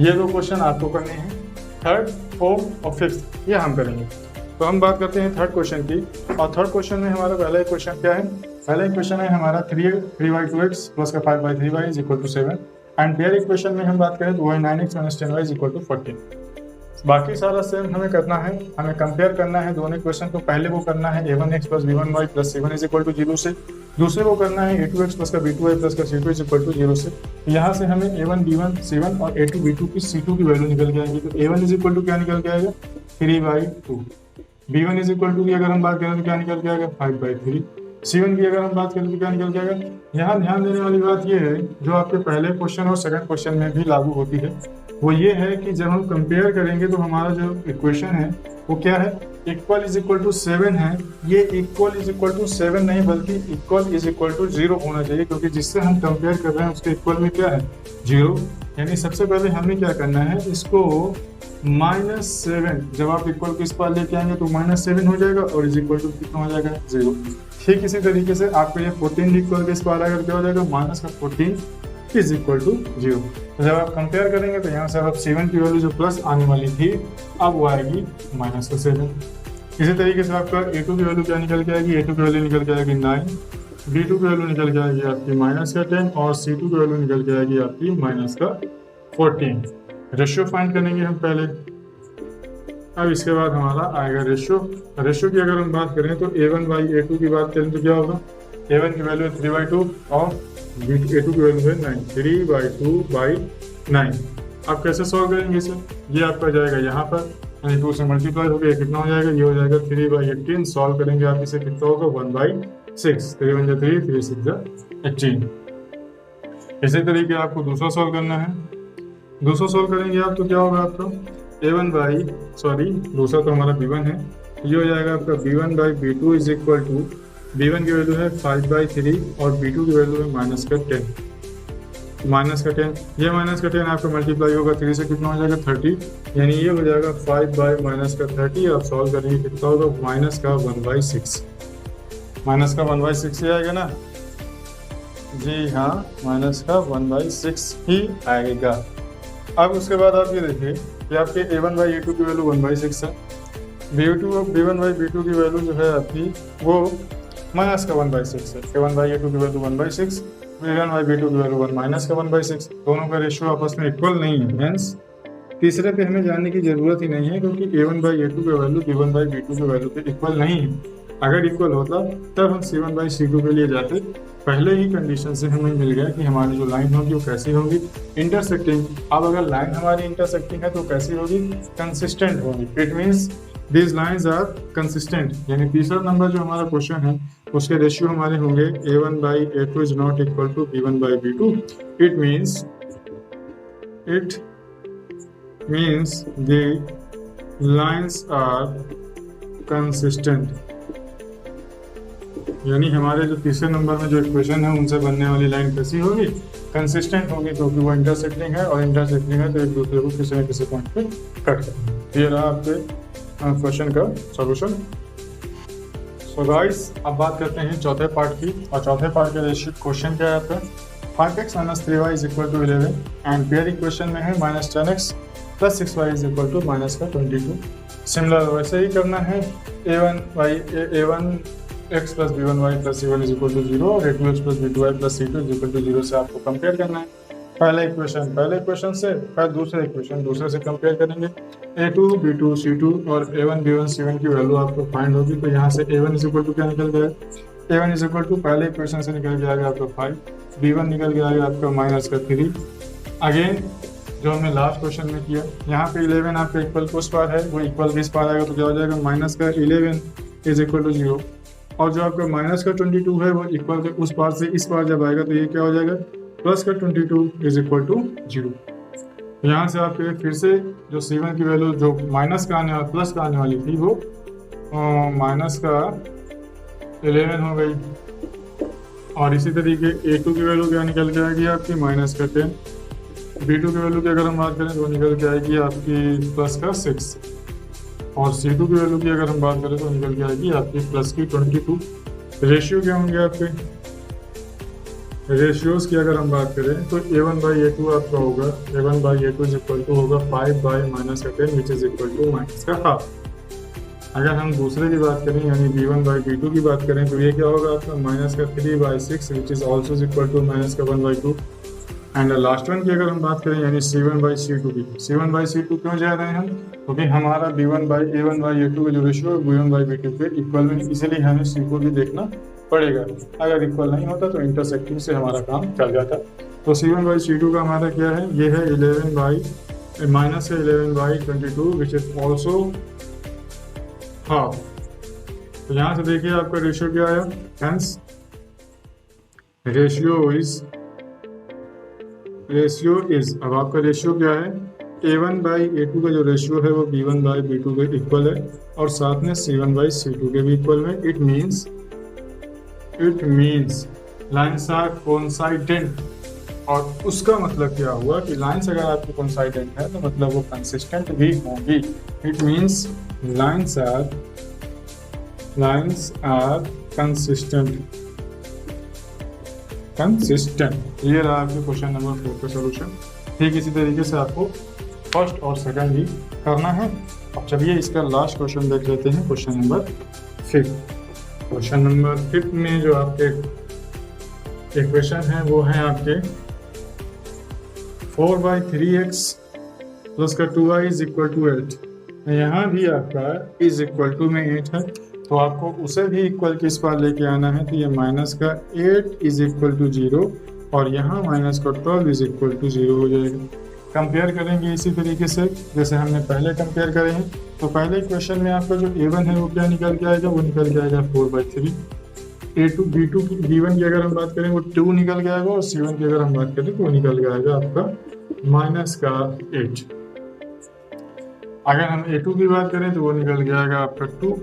ये दो क्वेश्चन आपको करने हैं। थर्ड, फोर्थ और फिफ्थ ये हम करेंगे। तो हम बात करते हैं थर्ड क्वेश्चन की, और थर्ड क्वेश्चन में हमारा पहला इक्वेशन क्या है? पहला इक्वेशन है हमारा 3y2x + 5y3y = 7, and pair equation में हम बात करें तो वही 9x - 10y = 14। बाकी सारा सेम हमें करना है, हमें कंपेयर करना है दोनों इक्वेशन को। पहले वो करना है a1x + b1y + c1 = 0 से, दूसरे को करना है a2x + b2y + c2 = 0 से। यहाँ से हमें a1 b1 c1 और a2 b2 की c2 की वैल्यू निकल के आएगी। तो a1 = क्या निकल के आएगा? 3/2। b1 = की अगर हम बात करें तो क्या निकल के आएगा? 5/3। c1 की अगर हम बात करें तो क्या निकल के आएगा? यहाँ ध्यान देने वाली बात ये है, जो आपके पहले क्वेश्चन और सेकंड क्वेश्चन में भी लागू होती है, वो ये है कि जब हम कंपेयर करेंगे तो हमारा जो इक्वेशन है वो क्या है? इक्वल = 7 है। ये इक्वल = 7 नहीं, बल्कि इक्वल = 0 होना चाहिए, क्योंकि जिससे हम कंपेयर कर रहे हैं उसके इक्वल में क्या है? 0। यानी सबसे पहले हमें क्या करना है, इसको -7, जब आप इक्वल के इस पार लेके आएंगे तो -7 हो जाएगा, और = कितना हो जाएगा? 0। ठीक इसी तरीके से आपको ये 14 इक्वल के इस पार आकर क्या हो जाएगा? -14 = 0। तो जब आप कंपेयर करेंगे तो यहाँ से अब 7 की वैल्यू जो प्लस आने वाली थी, अब वो आएगी -7। इसी तरीके से आपका a2 की वैल्यू क्या निकल के आएगी? a2 की वैल्यू निकल के आएगी 9, b2 की वैल्यू निकल के आएगी आपकी -10, और c2 की वैल्यू निकल के आएगी आपकी -14। रेशियो फाइंड करेंगे हम पहले। अब इसके बाद हमारा आएगा रेशियो की अगर हम बात करें तो a1/a2 की बात करें तो क्या होगा? a1 की वैल्यू है 3/2 और a2 की वैल्यू है 9, 3/2/9। आप कैसे सॉल्व करेंगे इसे? ये आपका जाएगा यहाँ पर, यानी 2 से मल्टीप्लाई हो गया, कितना हो जाएगा? ये हो जाएगा 3/18। सॉल्व करेंगे आप इसे, कितना होगा? 1/6। 3 × 3 3 × 6 18। इसी तरीके आपको दूसरा सॉल्व करना है। दूसरा सॉल्व करेंगे आप तो क्या होगा आपका? दूसरा तो हमारा b1 है, ये हो जाएगा आपका b1/b2 = b1 की वैल्यू है 5/3 और b2 की वैल्यू है -10। ये -10 आपका मल्टीप्लाई होगा 3 से, कितना हो जाएगा? 30। यानी ये हो जाएगा 5/-30। आप सॉल्व करेंगे कितना होगा? -1/6। -1/6 ही आएगा ना? जी हाँ, -1/6 ही आएगा। अब उसके बाद आप ये देखिए कि आपके a1/a2 की वैल्यू 1/6 है, b1/b2 की वैल्यू जो है आपकी वो -1/6 है। a1/a2 की वैल्यू 1/6, b1/b2 की वैल्यू -1/6। दोनों का रेशियो आपस में इक्वल नहीं है, हेंस तीसरे पे हमें जानने की जरूरत ही नहीं है, क्योंकि a1/a2 की वैल्यू b1/b2 की वैल्यू पे इक्वल नहीं है। अगर इक्वल होता तब हम c1/c2 के लिए जाते। पहले ही कंडीशन से हमें मिल गया कि हमारी जो लाइन होगी वो कैसी होगी? इंटरसेक्टिंग। अब अगर लाइन हमारी इंटरसेक्टिंग है तो कैसी होगी? कंसिस्टेंट होगी। It means these lines are consistent. यानी तीसरा नंबर जो हमारा क्वेश्चन है उसके रेशियो हमारे होंगे a1/a2 is not equal to b1/b2। It means the lines are consistent. यानी हमारे जो तीसरे नंबर में जो इक्वेशन है उनसे बनने वाली लाइन कैसी होगी? कंसिस्टेंट होगी, क्योंकि वो इंटरसेक्टिंग है, और इंटरसेक्टिंग है तो एक दूसरे को किसी न किसी पॉइंट पे कट करेंगे। ये रहा आपके क्वेश्चन का सॉल्यूशन। सो गाइस अब बात करते हैं चौथे पार्ट की, और चौथे पार्ट का क्वेश्चन क्या है आपका? 5x - 3y = 11, and pair equation में है -10x plus 6y is equal to minus का 22। सिमिलर वैसे ही करना है, a1 x plus b1y plus c1 is equal to 0 और a2 x plus b2y plus c2 is equal to 0 से आपको कंपेयर करना है। पहले इक्वेशन से फिर दूसरे इक्वेशन दूसरे से कंपेयर करेंगे। a2 b2 c2 और a1 b1 c1 की वैल्यू आपको फाइंड होगी। तो यहाँ से a1 इज इक्वल टू क्या निकल गया, a1 इज इक्वल टू पहले इक्वेशन से निकल के आएगा आपका 5, b1 निकल के आएगा आपका माइनस का 3। अगेन जो हमने लास्ट क्वेश्चन में किया, यहाँ पे 11 आपका इक्वल को पार है, वो इक्वल किस पार आएगा तो क्या हो जाएगा, माइनस का 11 इज इक्वल टू 0। और जो आपका माइनस का 22 है वो इक्वल के उस पार से इस पार जब आएगा तो ये क्या हो जाएगा, प्लस का 22 इज इक्वल टू 0। यहाँ से आपके फिर से जो c1 की वैल्यू जो माइनस का आने वाला प्लस का आने वाली थी वो माइनस का 11 हो गई। और इसी तरीके a2 की वैल्यू क्या निकल के आएगी आपकी, माइनस का 10। b2 की वैल्यू की अगर हम बात करें तो निकल के आएगी आपकी प्लस का 6। और c2 की वैल्यू की अगर हम बात करें तो निकल के आएगी आपकी प्लस की 22। रेशियो क्या होंगे आपके, रेशियोज की अगर हम बात करें तो a1/a2 आपका होगा, a1/a2 इज इक्वल टू होगा 5/-10 which is equal to minus का हाफ। अगर हम दूसरे की बात करें यानी b1/b2 की बात करें तो ये क्या होगा आपका, माइनस का 3/6 which is also is equal to minus का 1/2। एंड लास्ट वन की अगर हम बात करें यानी c1/c2 की, c1/c2 क्यों जा रहे हैं हम, क्योंकि हमारा b1/a1/a2 का जो रेशियो है b1/b2 के इक्वल में, इसीलिए हमें c को भी देखना पड़ेगा। अगर इक्वल नहीं होता तो इंटरसेक्टिंग से हमारा काम चल जाता। तो c1/c2 का हमारा क्या है, ये है 11/-11/22 विच इज ऑल्सो हाफ। तो यहाँ से देखिए आपका रेशियो क्या आया, हेंस रेशियो इज अब आपका रेशियो क्या है, a1/a2 का जो रेशियो है वो b1/b2 के इक्वल है और साथ में c1/c2 के भी इक्वल में। It means lines are coincident. और उसका मतलब क्या हुआ कि लाइन्स अगर आपकी कोइंसाइडेंट है तो मतलब वो कंसिस्टेंट भी होंगी। It means lines are consistent. ये रहा आपके क्वेश्चन नंबर 4 का सोल्यूशन। ठीक इसी तरीके से आपको फर्स्ट और सेकंड भी करना है। अब चलिए इसका लास्ट क्वेश्चन देख लेते हैं, क्वेश्चन नंबर 5। क्वेश्चन नंबर 5 में जो आपके इक्वेशन है वो है आपके 4/3x प्लस का 2y इज इक्वल टू 8। यहाँ भी आपका इज इक्वल टू में 8 है तो आपको उसे भी इक्वल किस पार लेके आना है, तो ये माइनस का 8 इज इक्वल टू 0 और यहाँ माइनस का 12 इज इक्वल टू 0 हो जाएगा। कंपेयर करेंगे इसी तरीके से जैसे हमने पहले कंपेयर करे हैं। तो पहले क्वेश्चन में आपका जो a1 है वो क्या निकल के आएगा, वो निकल के आएगा 4/3। a2 b2 की b1 की अगर हम बात करें वो 2 निकल के आएगा और c1 की अगर हम बात करें तो वो निकल के आएगा आपका माइनस का 8। अगर हम a2 की बात करें तो वो निकल के आएगा आपका 2,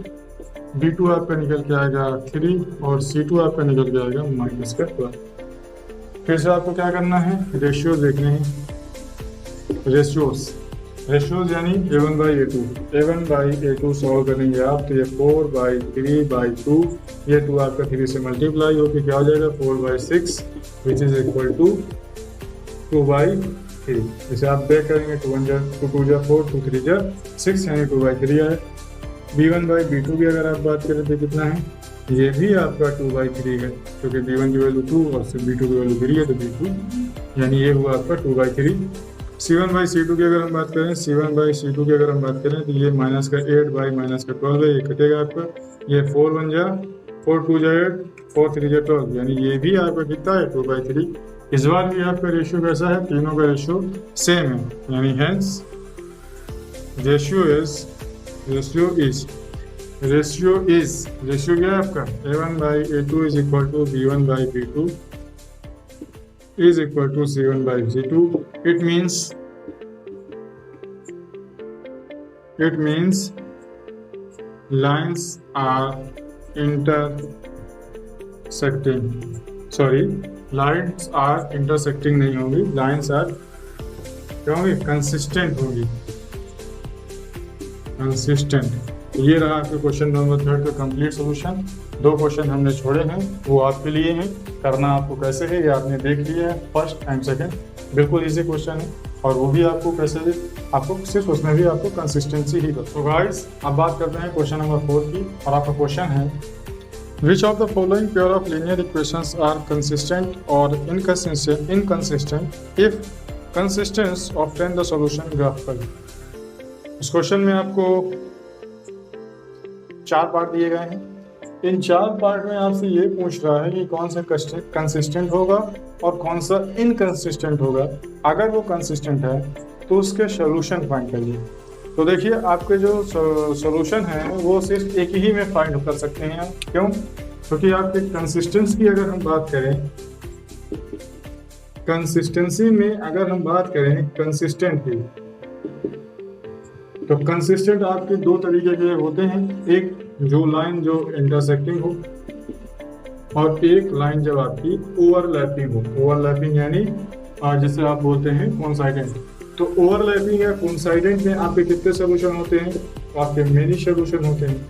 b2 आपका निकल के आएगा 3 और c2 आपका निकल के आएगा माइनस का 12। फिर से आपको क्या करना है, रेशियो देखने हैं। रेशियोज यानी a1/a2 सॉल्व करेंगे आप तो ये 4/3/2, ये 2 आपका 3 से मल्टीप्लाई होकर क्या हो जाएगा 4/6 विच इज इक्वल टू 2/3। इसे आप देख करेंगे 2 2 जा 4 2 3 जा 6 यानी 2/3 आए। b1/b2 की अगर आप बात करें तो कितना है, ये भी आपका 2/3 है क्योंकि b1 की वैल्यू 2 और b2 की वैल्यू 3 है तो b2 यानी ये हुआ आपका 2/3। c1/c2 की अगर हम बात करें तो ये माइनस का 8/-12 है, ये कटेगा आपका, ये 4 1 जा 4 2 जा 8 4 3 जा 12 यानी ये भी आपका कितना है 2/3। इस बार भी आपका रेशियो कैसा है, तीनों का रेशियो सेम है यानी हेंस रेशियो क्या है आपका a1/a2 is equal to b1/b2 is equal to c1/c2. It means lines are intersecting. Lines are intersecting नहीं होगी, lines are क्या होंगी, consistent होगी, consistent। ये रहा आपके क्वेश्चन नंबर 3 का कंप्लीट सोल्यूशन। 2 क्वेश्चन हमने छोड़े हैं वो आपके लिए हैं, करना आपको कैसे है ये आपने देख लिया है। फर्स्ट एंड सेकंड बिल्कुल इजी क्वेश्चन है और वो भी आपको कैसे आपको सिर्फ उसमें भी आपको कंसिस्टेंसी ही दो। तो गाइस अब बात करते हैं क्वेश्चन नंबर 4 की, और आपका क्वेश्चन है which of the following pair of linear equations are consistent और inconsistent if consistence obtain the solution graphically. इस क्वेश्चन में आपको 4 पार्ट दिए गए हैं। इन 4 पार्ट में आपसे ये पूछ रहा है कि कौन सा कंसिस्टेंट होगा और कौन सा इनकंसिस्टेंट होगा। अगर वो कंसिस्टेंट है तो उसके सॉल्यूशन फाइंड करिए। तो देखिए आपके जो सॉल्यूशन है वो सिर्फ एक ही में फाइंड कर सकते हैं आप। क्यों? क्योंकि आपके कंसिस्टेंसी की अगर हम बात करें, कंसिस्टेंसी में अगर हम बात करें कंसिस्टेंट की, तो कंसिस्टेंट आपके 2 तरीके के होते हैं। एक जो लाइन जो इंटरसेक्टिंग हो, और एक लाइन जब आपकी ओवरलैपिंग हो। ओवरलैपिंग यानी जिसे आप बोलते हैं कोइंसाइडेंट। तो ओवरलैपिंग या कोइंसाइडेंट में आपके कितने सोल्यूशन होते हैं? तो आपके मेनी सोल्यूशन होते हैं।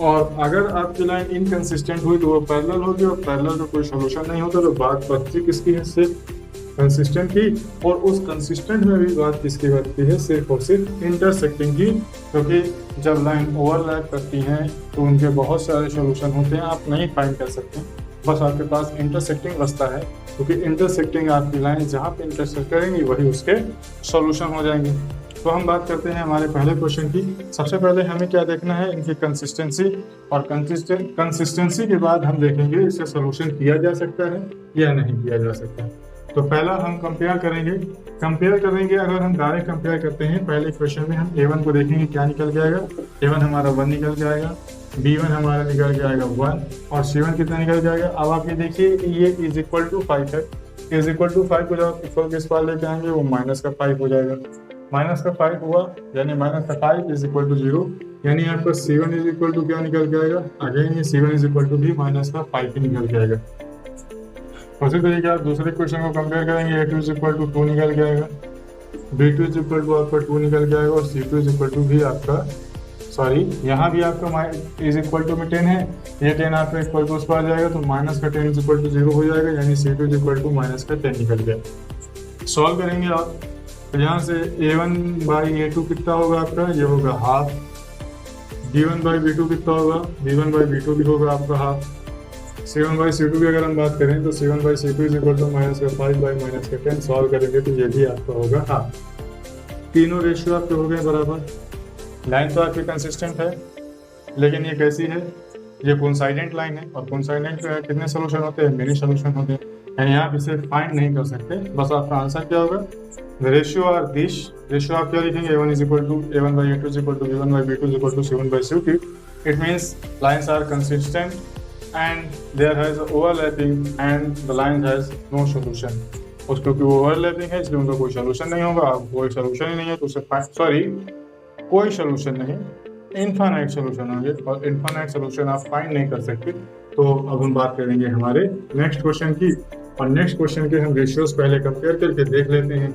और अगर आपकी लाइन इनकंसिस्टेंट हुई तो वो पैरेलल होगी, और पैरेलल में कोई सोल्यूशन नहीं होता। तो बात बचती किसकी है? सिर्फ कंसिस्टेंट की। और उस कंसिस्टेंट में भी बात किसकी बनती है? सिर्फ और सिर्फ इंटरसेक्टिंग की। क्योंकि जब लाइन ओवरलैप करती हैं तो उनके बहुत सारे सोल्यूशन होते हैं, आप नहीं फाइंड कर सकते। बस आपके पास इंटरसेक्टिंग बचता है, क्योंकि इंटरसेक्टिंग आपकी लाइन जहाँ पे इंटरसेक्ट करेंगी वही उसके सॉल्यूशन हो जाएंगे। तो हम बात करते हैं हमारे पहले क्वेश्चन की। सबसे पहले हमें क्या देखना है? इनकी कंसिस्टेंसी, और कंसिस्टेंसी के बाद हम देखेंगे इससे सॉल्यूशन किया जा सकता है या नहीं किया जा सकता। तो पहला हम कंपेयर करेंगे। अगर हम डायरेक्ट कंपेयर करते हैं, पहले क्वेश्चन में हम A1 को देखेंगे क्या निकल के आएगा। A1 हमारा 1 निकल के आएगा, B1 हमारा निकल के आएगा 1, और C1 कितना निकल के आएगा। अब आप ये देखिए ये इज इक्वल टू 5 है। इज इक्वल टू 5 को जब आप इक्वल के इस पार लेके आएंगे वो माइनस का 5 हो जाएगा। माइनस का 5 हुआ यानी माइनस का 5 इज इक्वल टू 0, यानी आपका C1 इज इक्वल टू क्या निकल के आएगा। अगेन ये C1 इज इक्वल टू भी माइनस का 5 ही निकल के आएगा। उसी तरीके आप दूसरे क्वेश्चन को कंपेयर करेंगे। A2 इज इक्वल टू 2 निकल के आएगा, B2 इज इक्वल टू आपका 2 निकल के आएगा, और C2 इज इक्वल टू भी आपका यहाँ भी आपका इज इक्वल टू में 10 है। ये 10 आपका इक्वल टू उस पर आ जाएगा, तो माइनस का 10 इज इक्वल टू 0 हो जाएगा, यानी C2 is equal to minus का 10 निकल गया। सॉल्व करेंगे आप, तो यहाँ से A1 बाई A2 कितना होगा आपका? ये होगा हाफ। B1 बाई B2 कितना होगा? B1 बाई B2 भी होगा आपका हाफ। C1 बाई C2 की अगर हम बात करें तो C1 by C2 is equal to minus का 5 बाई माइनस का 10। सॉल्व करेंगे तो ये भी आपका होगा हाफ। तीनों रेशियो आपके हो गए बराबर। लाइन तो आपकी कंसिस्टेंट है, लेकिन ये कैसी है? ये कोइंसाइडेंट लाइन है, और कोइंसाइडेंट कितने सोल्यूशन होते हैं? मेनी सोल्यूशन होते हैं, यानी आप इसे फाइंड नहीं कर सकते। बस आपका आंसर क्या होगा? Ratio are this. रेशियो आप क्या लिखेंगे? A1 is equal to A1 by A2 is equal to B1 by B2 is equal to C1 by C2। It means lines are consistent and there has overlapping and the line has no solution। उस क्योंकि वो overlapping है इसलिए उनका कोई solution नहीं होगा। अब कोई सोल्यूशन ही नहीं है तो उसे कोई सोल्यूशन नहीं, इनफाइनाइट सोल्यूशन होंगे, और इनफाइनाइट सोल्यूशन आप फाइंड नहीं कर सकते। तो अब हम बात करेंगे हमारे नेक्स्ट क्वेश्चन की, और नेक्स्ट क्वेश्चन के हम रेशियोज पहले कंपेयर करके देख लेते हैं।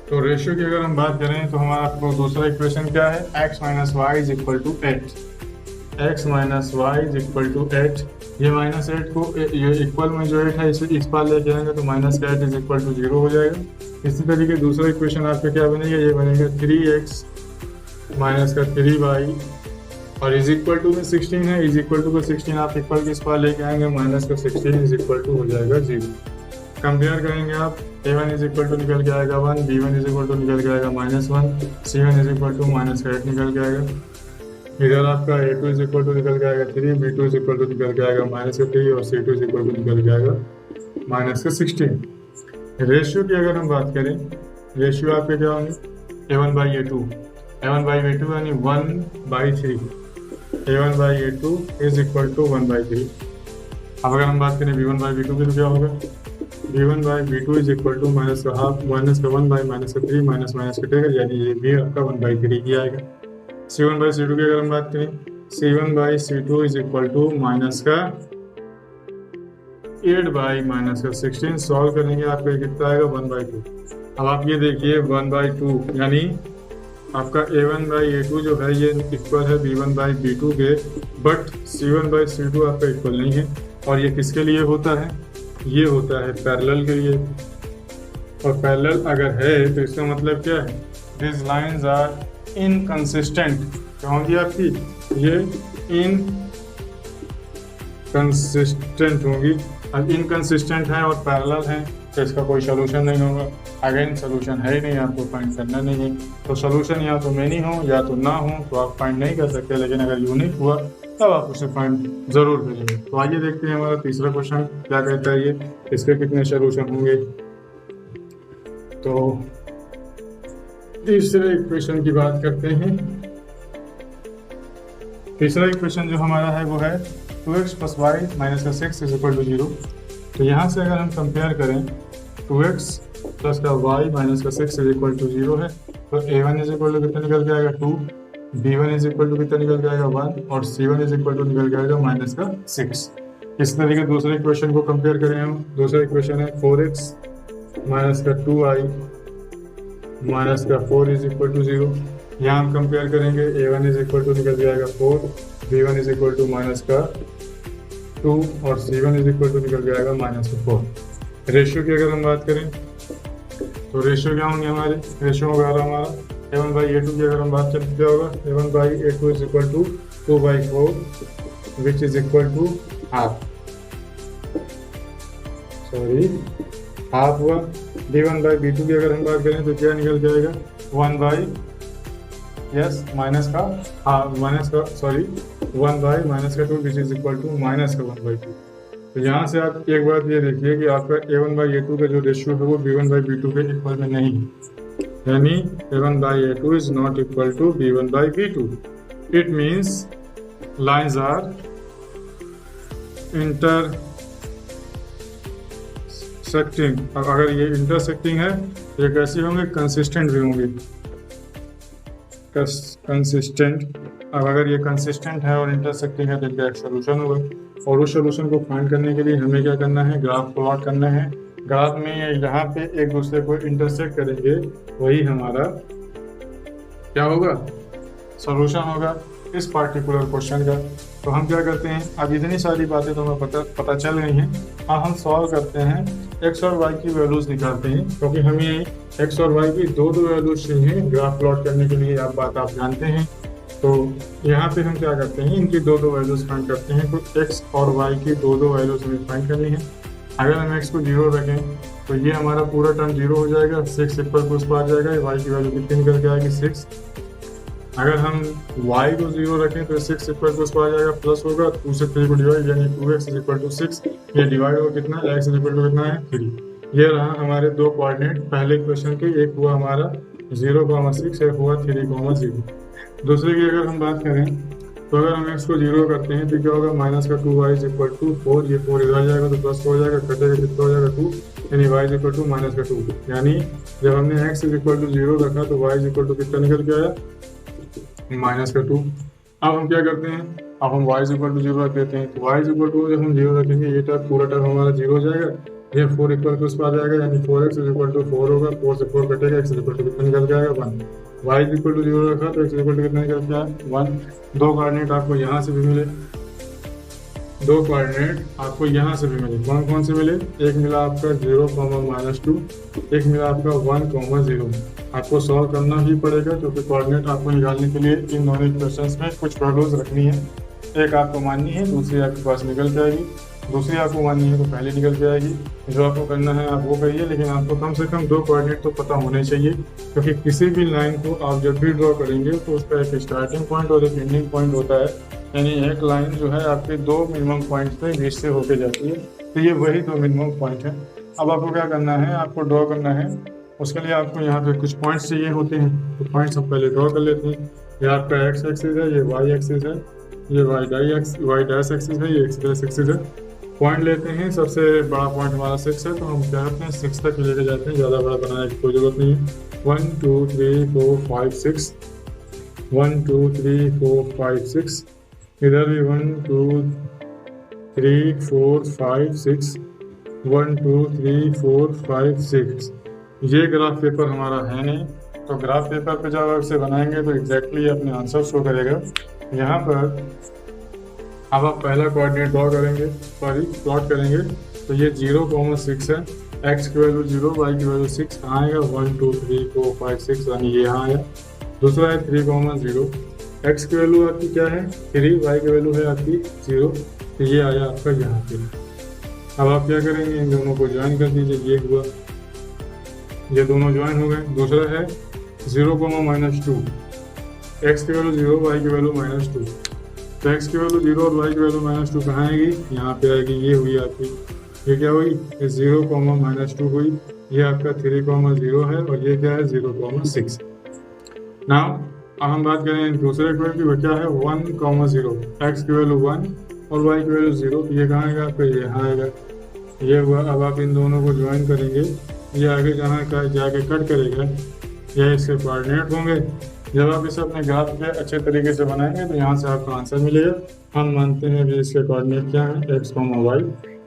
तो रेशियो की अगर हम बात करें तो हमारा दूसरा इक्वेशन क्या है? x minus y is equal to 8। x minus y is equal to 8। ये माइनस 8 को ये इक्वल में जो 8 है इसे इस पार लेके आएंगे तो माइनस का 8 इज इक्वल टू 0 हो जाएगा। इसी तरीके दूसरा इक्वेशन आपका क्या बनेगा? ये बनेगा 3x माइनस का 3y, और इज इक्वल टू में 16 है। इज इक्वल टू का 16 आप इक्वल के इस पार लेके आएंगे, माइनस का 16 इज इक्वल टू हो जाएगा 0। कंपेयर करेंगे आप, A1 इज इक्वल टू निकल के आएगा 1, B1 इज इक्वल टू निकल के आएगा -1, C1 is equal to minus का 8 निकल के आएगा। इधर आपका A2 इज इक्वल टू निकल के आएगा 3, B2 इज इक्वल टू निकल के आएगा माइनस का 3, और C2 इज इक्वल टू निकल के आएगा माइनस का 16। रेशियो की अगर हम बात करें, रेशियो आपके क्या होंगे? A1 by A2, A1 by A2 यानी 1/3। A1 by A2 is equal to 1/3। अब अगर हम बात करें B1 बाई B2 की तो क्या होगा? B1 by B2 is equal to minus का हाफ, माइनस का 1 बाई माइनस का 3, माइनस माइनस कटेगा, यानी ये भी आपका 1/3 ही आएगा। C1 बाई C2 की अगर हम बात करें, C1 by C2 is equal to minus का 8 बाई माइनस का 16। सॉल्व करेंगे आपका कितना आएगा? 1/2। अब आप ये देखिए 1/2 यानी आपका A1 बाई A2 जो है ये इक्वल है B1 बाई B2 के, बट C1 बाई C2 आपका इक्वल नहीं है। और ये किसके लिए होता है? ये होता है पैरेलल के लिए। और पैरेलल अगर है तो इसका मतलब क्या है, दिस लाइंस आर इनकंसिस्टेंट। क्या होंगी आपकी, ये इनकंसिस्टेंट होंगी। अब इनकंसिस्टेंट है और पैरेलल है तो इसका कोई सोल्यूशन नहीं होगा। अगेन सोल्यूशन है ही नहीं, आपको फाइंड करना नहीं है। तो सोल्यूशन या तो मेनी हो या तो ना हो तो आप फाइंड नहीं कर सकते, लेकिन अगर यूनिक हुआ तब आप उसे फाइंड जरूर करेंगे। तो आइए देखते हैं हमारा तीसरा क्वेश्चन क्या कहता है, ये इसके कितने सोल्यूशन होंगे। तो तीसरे इक्वेशन की बात करते हैं। तीसरा इक्वेशन जो हमारा है वो है 2x + y - 6 = 0। तो यहाँ से अगर हम कंपेयर करें 2x + y - 6 = 0 है, तो a1 = कितना निकल के आएगा 2, b1 = कितना निकल के आएगा 1 और c1 = निकल के आएगा -6। इस तरीके दूसरे इक्वेशन को कंपेयर करें हम। दूसरा इक्वेशन है 4x - 2y - 4 = 0। यहाँ हम कंपेयर करेंगे a1 = निकल के आएगा 4, b1 = -2 और c1 = निकल के आएगा -4। रेशियो की अगर हम बात करें तो रेशियो क्या होंगे हमारे, रेशियो होगा हमारा a1/a2 की अगर हम बात करें क्या होगा, a1/a2 = 2/4 which is equal to half हुआ। b1/b2 की अगर हम बात करें तो क्या निकल जाएगा 1/, -2 विच इज इक्वल टू -1/2। तो यहाँ से आप एक बात ये देखिए कि आपका a1/a2 का जो रेशियो है वो b1/b2 के इक्वल में नहीं है, यानी a1/a2 is not equal to b1/b2। It means lines are intersecting. अगर ये इंटरसेक्टिंग है तो ये कैसी होंगे, कंसिस्टेंट भी होंगी, कंसिस्टेंट। अब अगर ये कंसिस्टेंट है और इंटरसेक्टिंग है तो इनका एक सोल्यूशन होगा, और उस सोल्यूशन को फाइंड करने के लिए हमें क्या करना है, ग्राफ प्लॉट करना है। ग्राफ में यहाँ पे एक दूसरे को इंटरसेक्ट करेंगे, वही हमारा क्या होगा, सोल्यूशन होगा इस पार्टिकुलर क्वेश्चन का। तो हम क्या करते हैं, अब इतनी सारी बातें तो हमें पता चल गई हैं। हाँ, हम सॉल्व करते हैं, x और y की वैल्यूज निकालते हैं, क्योंकि हमें x और y की दो वैल्यूज चाहिए ग्राफ प्लॉट करने के लिए। आप बात आप जानते हैं। तो यहाँ पे हम क्या करते हैं, इनकी दो वैल्यूज फाइंड करते हैं। तो x और y की दो वैल्यूज हमें फाइंड करनी है। अगर हम x को 0 रखें तो ये हमारा पूरा टर्म 0 हो जाएगा, 6 इक्वल टू उस पर आ जाएगा, y की वैल्यू कितनी निकल के आएगी 6। अगर हम y को 0 रखें तो 6 इक्वल टू उस पर आ जाएगा, प्लस होगा 2 से 3 को डिवाइड, यानी 2x = 6। ये डिवाइड होगा कितना, x = कितना है 3। ये रहा हमारे दो कोऑर्डिनेट पहले क्वेश्चन के, एक हुआ हमारा 0,6, एक हुआ 3,0। दूसरे की अगर हम बात करें तो अगर हम x को 0 करते हैं तो क्या होगा, -2y = 4। ये 4 इधर जाएगा तो प्लस हो जाएगा, कटेगा कितना हो जाएगा 2, यानी y = -2। यानी जब हमने x = 0 रखा तो y = कितना निकल के आया, -2। अब हम क्या करते हैं, अब हम y = 0 रख देते हैं। तो y = जब हम 0 रखेंगे ये टर्म पूरा टर्म हमारा 0 हो जाएगा, ये 4 इक्वल टू उस पर आ जाएगा, यानी 4x = 4 होगा, 4 से 4 कटेगा, x = कितना निकल के आएगा 1। y = 0 रखा तो x = कितना निकल के आया 1। दो कोऑर्डिनेट आपको यहाँ से भी मिले, दो कोऑर्डिनेट आपको यहाँ से भी मिले। कौन कौन से मिले, एक मिला आपका 0, -2, एक मिला आपका 1, 0। आपको सॉल्व करना ही पड़ेगा, क्योंकि कोऑर्डिनेट आपको निकालने के लिए इन दोनों इक्वेशंस में कुछ वैल्यूज रखनी है। एक आपको माननी है, दूसरी आपके पास निकल के आएगी। दूसरी आपको माननी है तो पहले निकल के आएगी। जो आपको करना है आप वो करिए, लेकिन आपको कम से कम दो कोऑर्डिनेट तो पता होने चाहिए, क्योंकि किसी भी लाइन को आप जब भी ड्रॉ करेंगे तो उसका एक स्टार्टिंग पॉइंट और एक एंडिंग पॉइंट होता है। यानी एक लाइन जो है आपके दो मिनिमम पॉइंट पे बीच से होके जाती है, तो ये वही दो मिनिमम पॉइंट है। अब आपको क्या करना है, आपको ड्रॉ करना है। उसके लिए आपको यहाँ पे कुछ पॉइंट्स चाहिए होते हैं, तो पॉइंट्स हम पहले ड्रॉ कर लेते हैं। ये आपका x एक्सिस है, ये y एक्सिस है, ये y डैश एक्सिस है, ये x डैश एक्सिस है। पॉइंट लेते हैं, सबसे बड़ा पॉइंट हमारा 6 है, तो हम क्या करते हैं 6 तक लेके जाते हैं, ज़्यादा बड़ा बनाने की कोई ज़रूरत नहीं है। 1 2 3 4 5 6, 1 2 3 4 5 6, इधर भी 1 2 3 4 5 6, 1 2 3 4 5 6। ये ग्राफ पेपर हमारा है नहीं, तो ग्राफ पेपर पे जब आप इसे बनाएंगे तो एग्जैक्टली अपने आंसर शो करेगा। यहाँ पर अब आप पहला कोऑर्डिनेट ड्रॉ करेंगे, प्लॉट करेंगे, तो ये 0,6 है, एक्स की वैल्यू 0, वाई की वैल्यू 6, कहाँ आएगा 1 2 3 4 5 6, यानी ये यहाँ आया। दूसरा है 3,0, एक्स की वैल्यू आपकी क्या है 3, वाई की वैल्यू है आपकी 0, तो ये आया आपका यहाँ पे। अब आप क्या करेंगे, इन दोनों को ज्वाइन कर दीजिए, ये हुआ, ये दोनों ज्वाइन हो गए। दूसरा है 0, -2, एक्स की वैल्यू 0, वाई की वैल्यू -2, तो एक्स की वैल्यू 0 और वाई की वैल्यू -2 कहाँ आएगी, यहाँ पे आएगी, ये हुई आपकी, ये क्या हुई, ये 0, -2 हुई, ये आपका 3,0 है, और ये क्या है 0,6। नाउ अब हम बात करें दूसरे इक्वेशन की, वो क्या है 1,0, एक्स की वैल्यू 1 और वाई की वैल्यू 0, तो ये कहाँ आएगा आपका, ये यहाँ आएगा, ये हुआ। अब आप इन दोनों को ज्वाइन करेंगे, ये आगे जहाँ का जाके कट करेगा, यह इसके कोऑर्डिनेट होंगे। जब आप इसे अपने ग्राफ पे अच्छे तरीके से बनाएंगे तो यहाँ से आपको आंसर मिलेगा। हम मानते हैं कि इसके कोऑर्डिनेट क्या है, एक्स, वाई,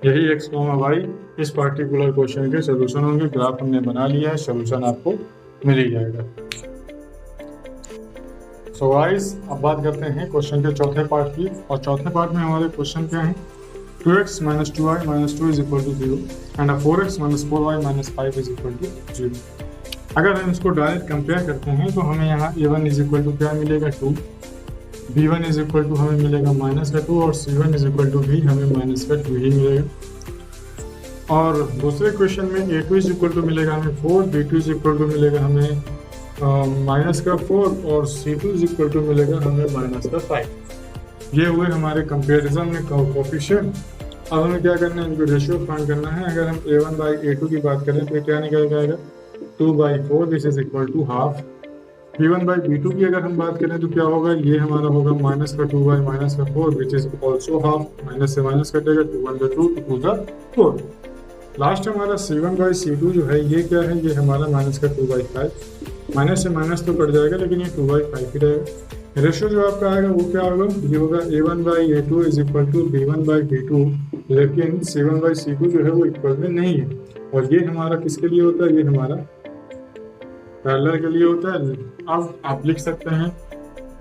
यही एक्स, वाई इस पार्टिकुलर क्वेश्चन के सोल्यूशन होंगे। ग्राफ हमने बना लिया है, सोल्यूशन आपको मिल ही जाएगा। सो गाइस, अब बात करते हैं क्वेश्चन के चौथे पार्ट की, और चौथे पार्ट में हमारे क्वेश्चन क्या है, 2x - 2y - 2 = 0 and 4x - 4y - 5 = 0। अगर हम इसको डायरेक्ट कंपेयर करते हैं तो हमें यहाँ a1 = क्या मिलेगा 2, b1 = हमें मिलेगा -2, और c1 = भी हमें -2 ही मिलेगा। और दूसरे क्वेश्चन में a2 = मिलेगा हमें 4, b2 = मिलेगा हमें -4, और c2 = मिलेगा हमें -5। ये हुए हमारे कंपेरिजन में कोएफिशिएंट। अब हमें क्या करना है, इनको रेशियो फाइंड करना है। अगर हम a1/a2 की बात करें तो क्या निकल जाएगा 2/4, this is equal to half. b1/b2 की अगर हम बात करें तो क्या होगा, ये हमारा होगा -2/-4, विच इज ऑल्सो हाफ, माइनस से माइनस कटेगा, 2 × 2 = 4। लास्ट हमारा c1/c2 जो है ये क्या है, ये हमारा -2/5, माइनस से माइनस तो कट जाएगा लेकिन ये 2/5 ही रहेगा। रेशियो जो आपका आएगा वो क्या होगा, ये होगा a1/a2 = b1/b2, लेकिन c1/c2 जो है वो इक्वल में नहीं है। और ये हमारा किसके लिए होता है, ये हमारा पैरेलल के लिए होता है। अब आप लिख सकते हैं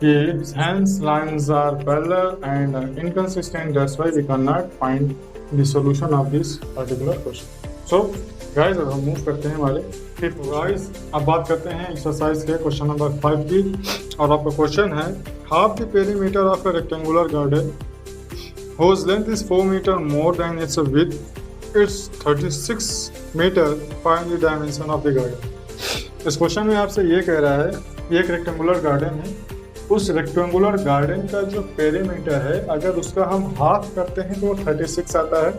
कि hence lines are parallel and inconsistent, that's why we cannot find the solution of this particular question. So guys, अब हम मूव करते हैं हमारे फिफ्थ। गाइस, अब बात करते हैं एक्सरसाइज के क्वेश्चन नंबर 5 की, और आपका क्वेश्चन है half the perimeter of A rectangular garden whose length is 4 meter more than its width, it's 36 meter, find the dimension of the garden। इस क्वेश्चन में आपसे ये कह रहा है कि एक रेक्टेंगुलर गार्डन है, उस रेक्टेंगुलर गार्डन का जो पेरीमीटर है अगर उसका हम हाफ करते हैं तो वो 36 आता है।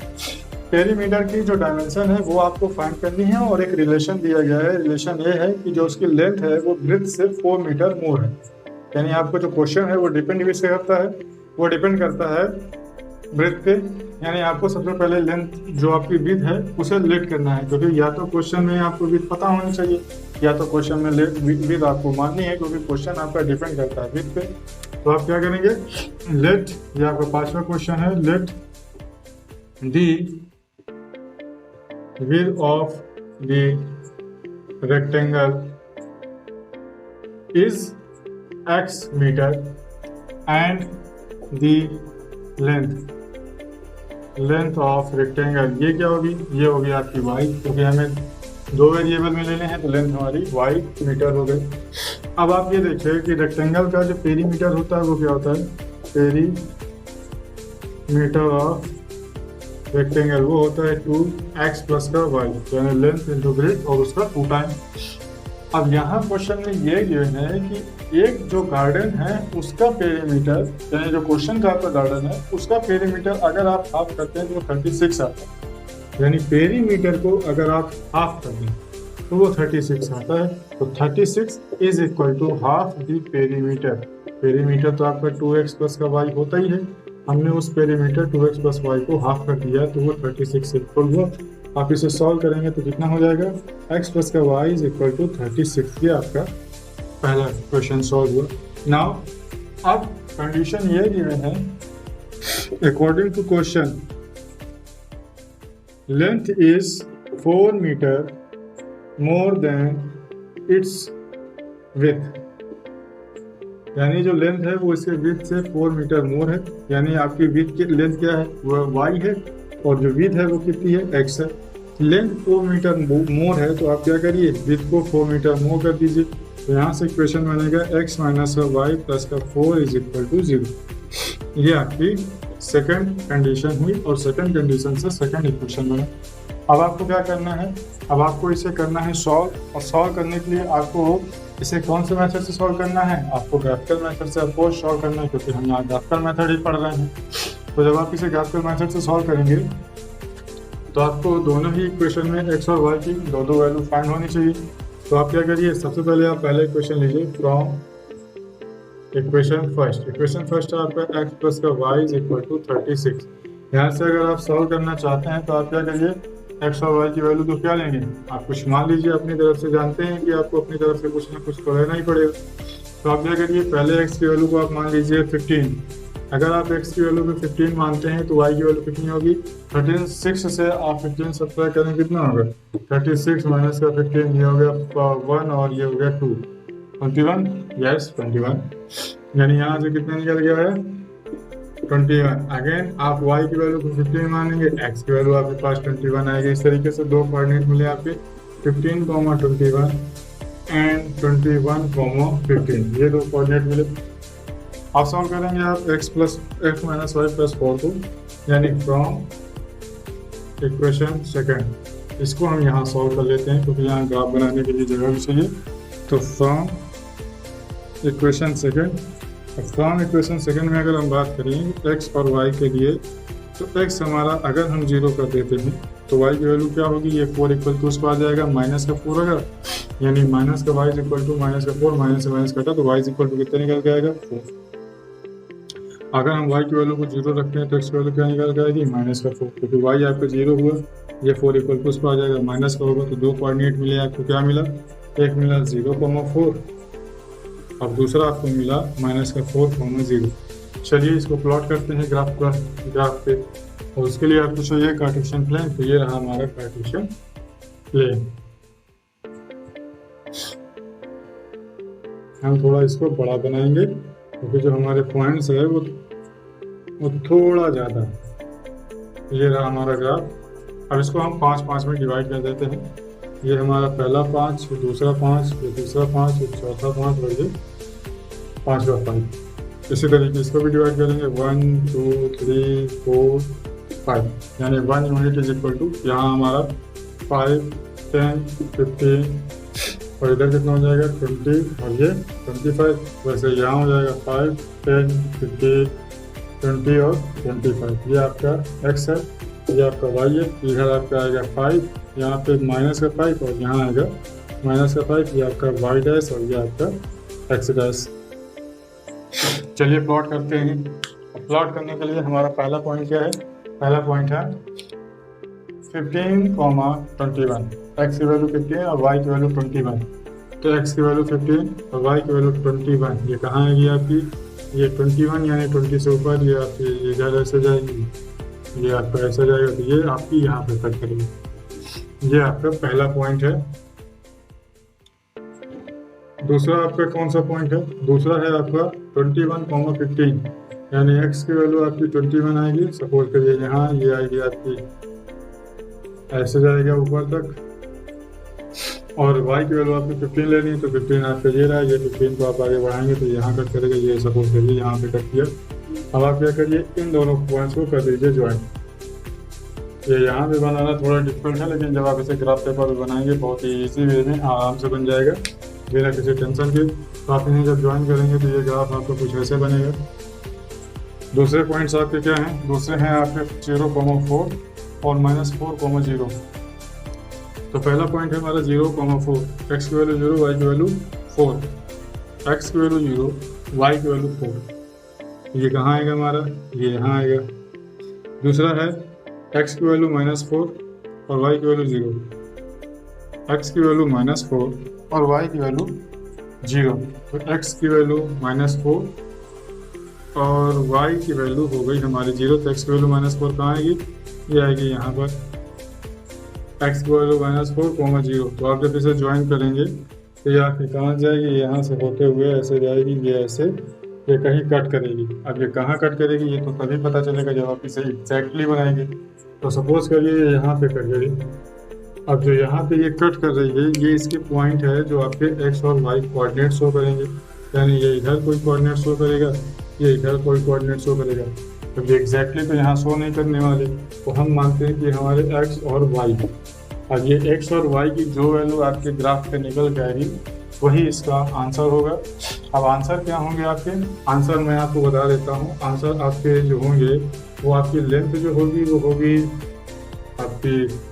पेरीमीटर की जो डायमेंशन है वो आपको फाइंड करनी है, और एक रिलेशन दिया गया है। रिलेशन ये है कि जो उसकी लेंथ है वो ब्रेथ से 4 मीटर मोर है। यानी आपको जो क्वेश्चन है वो डिपेंड भी करता है, वो डिपेंड करता है ब्रेथ पे। यानी आपको सबसे पहले लेंथ जो आपकी विड्थ है उसे लेट करना है, क्योंकि या तो क्वेश्चन में आपको विड्थ पता होनी चाहिए या तो क्वेश्चन में विड्थ आपको माननी है, क्योंकि क्वेश्चन आपका डिपेंड करता है विड्थ पे। तो आप क्या करेंगे, लेट, ये आपका 5वां क्वेश्चन है, let the width of the rectangle is x meter and the length of rectangle, ये क्या होगी, ये होगी आपकी y, क्योंकि हमें 2 वेरिएबल में लेने हैं तो लेंथ हमारी y मीटर हो गई। अब आप ये देखिए कि रेक्टेंगल का जो पेरीमीटर होता है वो क्या होता है, पेरीमीटर ऑफ रेक्टेंगल वो होता है 2x प्लस का y, यानी लेंथ इंटू ब्रेथ और उसका 2 टाइम। अब यहाँ क्वेश्चन में ये गिवन है कि एक जो गार्डन है उसका पेरीमीटर, यानी जो क्वेश्चन का आपका गार्डन है उसका पेरीमीटर अगर आप हाफ करते हैं तो वो 36 आता है। यानी पेरीमीटर को अगर आप हाफ करते हैं तो वो 36 आता है। तो 36 is equal to half the perimeter. Perimeter तो आपका 2x प्लस का y होता ही है, हमने उस पेरीमीटर 2x प्लस y को हाफ कर दिया तो वो 36 से इक्वल हुआ। आप इसे सॉल्व करेंगे तो कितना हो जाएगा, x प्लस का y इज इक्वल टू 36। ये आपका पहला क्वेश्चन सॉल्व हुआ। नाउ अब कंडीशन ये गिवन है, according to question length is 4 metre more than it's width, यानी जो लेंथ है वो इसके विड्थ से 4 मीटर मोर है। यानी आपकी विड्थ की लेंथ क्या है, वो y है, और जो विड्थ है वो कितनी है, x है। लेंथ 4 मीटर मोर है तो आप क्या करिए, विथ को 4 मीटर मोर कर दीजिए। तो यहाँ से इक्वेशन बनेगा x माइनस वाई प्लस का 4 इज इक्वल टू 0। ये आपकी सेकंड कंडीशन हुई और सेकंड कंडीशन से सेकंड इक्वेशन बना। अब आपको क्या करना है, अब आपको इसे करना है सॉल्व, और सॉल्व करने के लिए आपको इसे कौन से मेथड से सॉल्व करना है, आपको ग्राफिकल मेथड से अपोज सॉल्व करना है, क्योंकि हम यहाँ ग्राफिकल मेथड ही पढ़ रहे हैं। तो जब आप इसे ग्राफिकल मेथड से सॉल्व करेंगे तो आपको दोनों ही इक्वेशन में x और y की दो वैल्यू फाइंड होनी चाहिए। तो आप क्या करिए, सबसे पहले आप पहले इक्वेशन लीजिए फ्रॉम इक्वेशन फर्स्ट है आपका x प्लस का y इज इक्वल टू 36। यहाँ से अगर आप सॉल्व करना चाहते हैं तो आप क्या करिए, x और y की वैल्यू तो क्या लेंगे, आप कुछ मान लीजिए अपनी तरफ से। जानते हैं कि आपको अपनी तरफ से कुछ ना कुछ तो लेना ही पड़ेगा। तो आप क्या करिए, पहले x की वैल्यू को आप मान लीजिए 15। अगर आप x की वैल्यू को 15 मानते हैं तो y की वैल्यू कितनी होगी, 36 से आप 15 सब्ट्रैक्ट करें कितना होगा, 36 माइनस का 15, ये हो गया 1 और ये हो गया 2, 21, यस 21। यानी यहाँ से कितना निकल गया है 21। अगेन आप y की वैल्यू को 15 मानेंगे, x की वैल्यू आपके पास 21 आएगी। इस तरीके से दो कोऑर्डिनेट मिले आपके 15, 21 एंड 21, 15, ये दो कोऑर्डिनेट मिले। आप सॉल्व करेंगे आप x माइनस वाई प्लस 4 को, यानी फ्रॉम इक्वेशन सेकंड। इसको हम यहाँ सॉल्व कर लेते हैं क्योंकि यहाँ ग्राफ बनाने के लिए जगह भी चाहिए। तो फ्रॉम इक्वेशन सेकंड में अगर हम बात करें x और y के लिए, तो x हमारा अगर हम 0 कर देते हैं तो y की वैल्यू क्या होगी, ये 4 इक्वल टू उसको आ जाएगा माइनस का 4, अगर यानी माइनस का y is equal to minus का 4, माइनस से माइनस कटा तो y इज इक्वल टू कितना निकल जाएगा 4। अगर हम y की वैल्यू को 0 रखते हैं तो x की वैल्यू क्या निकल जाएगी माइनस का 4, क्योंकि y आपका 0 हुआ, ये 4 इक्वल टू उसको आ जाएगा माइनस का होगा। तो दो कोऑर्डिनेट मिले आपको, क्या मिला, एक मिला 0,4 और दूसरा आपको मिला माइनस का 4,0। चलिए इसको प्लॉट करते हैं ग्राफ पे, और उसके लिए आपको चाहिए कार्टेशियन प्लेन। तो ये रहा हमारा कार्टेशियन प्लेन। हम थोड़ा इसको बड़ा बनाएंगे क्योंकि जो हमारे पॉइंट्स है वो थोड़ा ज़्यादा। ये रहा हमारा ग्राफ। अब इसको हम 5-5 में डिवाइड कर देते हैं। ये हमारा पहला 5, ये दूसरा 5, ये तीसरा 5, ये चौथा 5 और ये पाँचवा 5। इसी तरीके इसको भी डिवाइड करेंगे 1, 2, 3, 4, 5, यानी 1 यूनिट इज इक्वल टू, यहाँ हमारा 5, 10, 15 और इधर कितना हो जाएगा 20 और ये 25। वैसे यहाँ हो जाएगा 5, 10, 15, 20 और 25। ये आपका x है, ये आपका y है। इधर आपका आएगा 5, यहाँ पे माइनस का 5 और यहाँ आएगा माइनस का 5। ये आपका y डैश और ये आपका x डैश। चलिए प्लॉट करते हैं। प्लॉट करने के लिए हमारा पहला पॉइंट क्या है, पहला पॉइंट है 15,21। x की वैल्यू 15 और y की वैल्यू 21। तो x की वैल्यू 15 और y की वैल्यू 21। ये कहाँ आएगी आपकी, ये 21 यानी 20 से ऊपर, ये आपकी ये इधर ऐसे जाएगी, ये आपका ऐसा जाएगा, तो ये आपकी यहाँ पे कट करेगी। ये आपका पहला पॉइंट है। दूसरा आपका कौन सा पॉइंट है, दूसरा है आपका 21,15, यानी x की वैल्यू आपकी 21 आएगी। सपोज करिए यहाँ ये आएगी आपकी ऐसे जाएगा ऊपर तक, और y की वैल्यू आपको 15 लेनी है। तो 15 आपका ये रहा, ये 15 को आप आगे बढ़ाएंगे तो यहाँ कट करेगा, ये सपोज करिए यहाँ पे कट किया। अब आप क्या करिए, इन दोनों पॉइंट्स को कर दीजिए ज्वाइंट। ये यहाँ पे बनाना थोड़ा डिफिकल्ट है, लेकिन जब आप इसे ग्राफ पेपर पर बनाएंगे बहुत ही ईजी वे में आराम से बन जाएगा बिना किसी टेंशन के। तो आप इन्हें जब ज्वाइन करेंगे तो ये ग्राफ आपको कुछ ऐसे बनेगा। दूसरे पॉइंट्स आपके क्या हैं, दूसरे हैं आपके 0,4 और -4,0। तो पहला पॉइंट है हमारा 0,4, x की वैल्यू 0, y की वैल्यू 4, x की वैल्यू 0, y की वैल्यू 4। ये कहाँ आएगा हमारा, ये यहाँ आएगा। दूसरा है x की वैल्यू -4 और y की वैल्यू 0, x की वैल्यू -4 और y की वैल्यू 0। तो x की वैल्यू -4 और y की वैल्यू हो गई हमारी 0। तो x की वैल्यू -4 कहाँ आएगी, ये आएगी यहाँ पर, x की वैल्यू -4,0। तो आप जब इसे ज्वाइन करेंगे तो ये आपकी कहाँ जाएगी, यहाँ से होते हुए ऐसे जाएगी, ये ऐसे, ये कहीं कट करेगी। अब ये कहाँ कट करेगी ये तो तभी पता चलेगा जब आप इसे एग्जैक्टली बनाएंगे। तो सपोज करिए यहाँ पे कट गई, अब जो यहाँ पे ये कट कर रही है, ये इसके पॉइंट है जो आपके एक्स और वाई कोऑर्डिनेट शो करेंगे। यानी ये इधर कोई कोऑर्डिनेट शो करेगा, ये इधर कोई कोऑर्डिनेट शो करेगा। तो ये एग्जैक्टली तो यहाँ शो नहीं करने वाले, तो हम मानते हैं कि हमारे एक्स और वाई है। अब ये एक्स और वाई की जो वैल्यू आपके ग्राफ पे निकल जाएगी वही इसका आंसर होगा। अब आंसर क्या होंगे आपके? आंसर मैं आपको बता देता हूँ। आंसर आपके जो होंगे वो आपकी लेंथ जो होगी वो होगी आपकी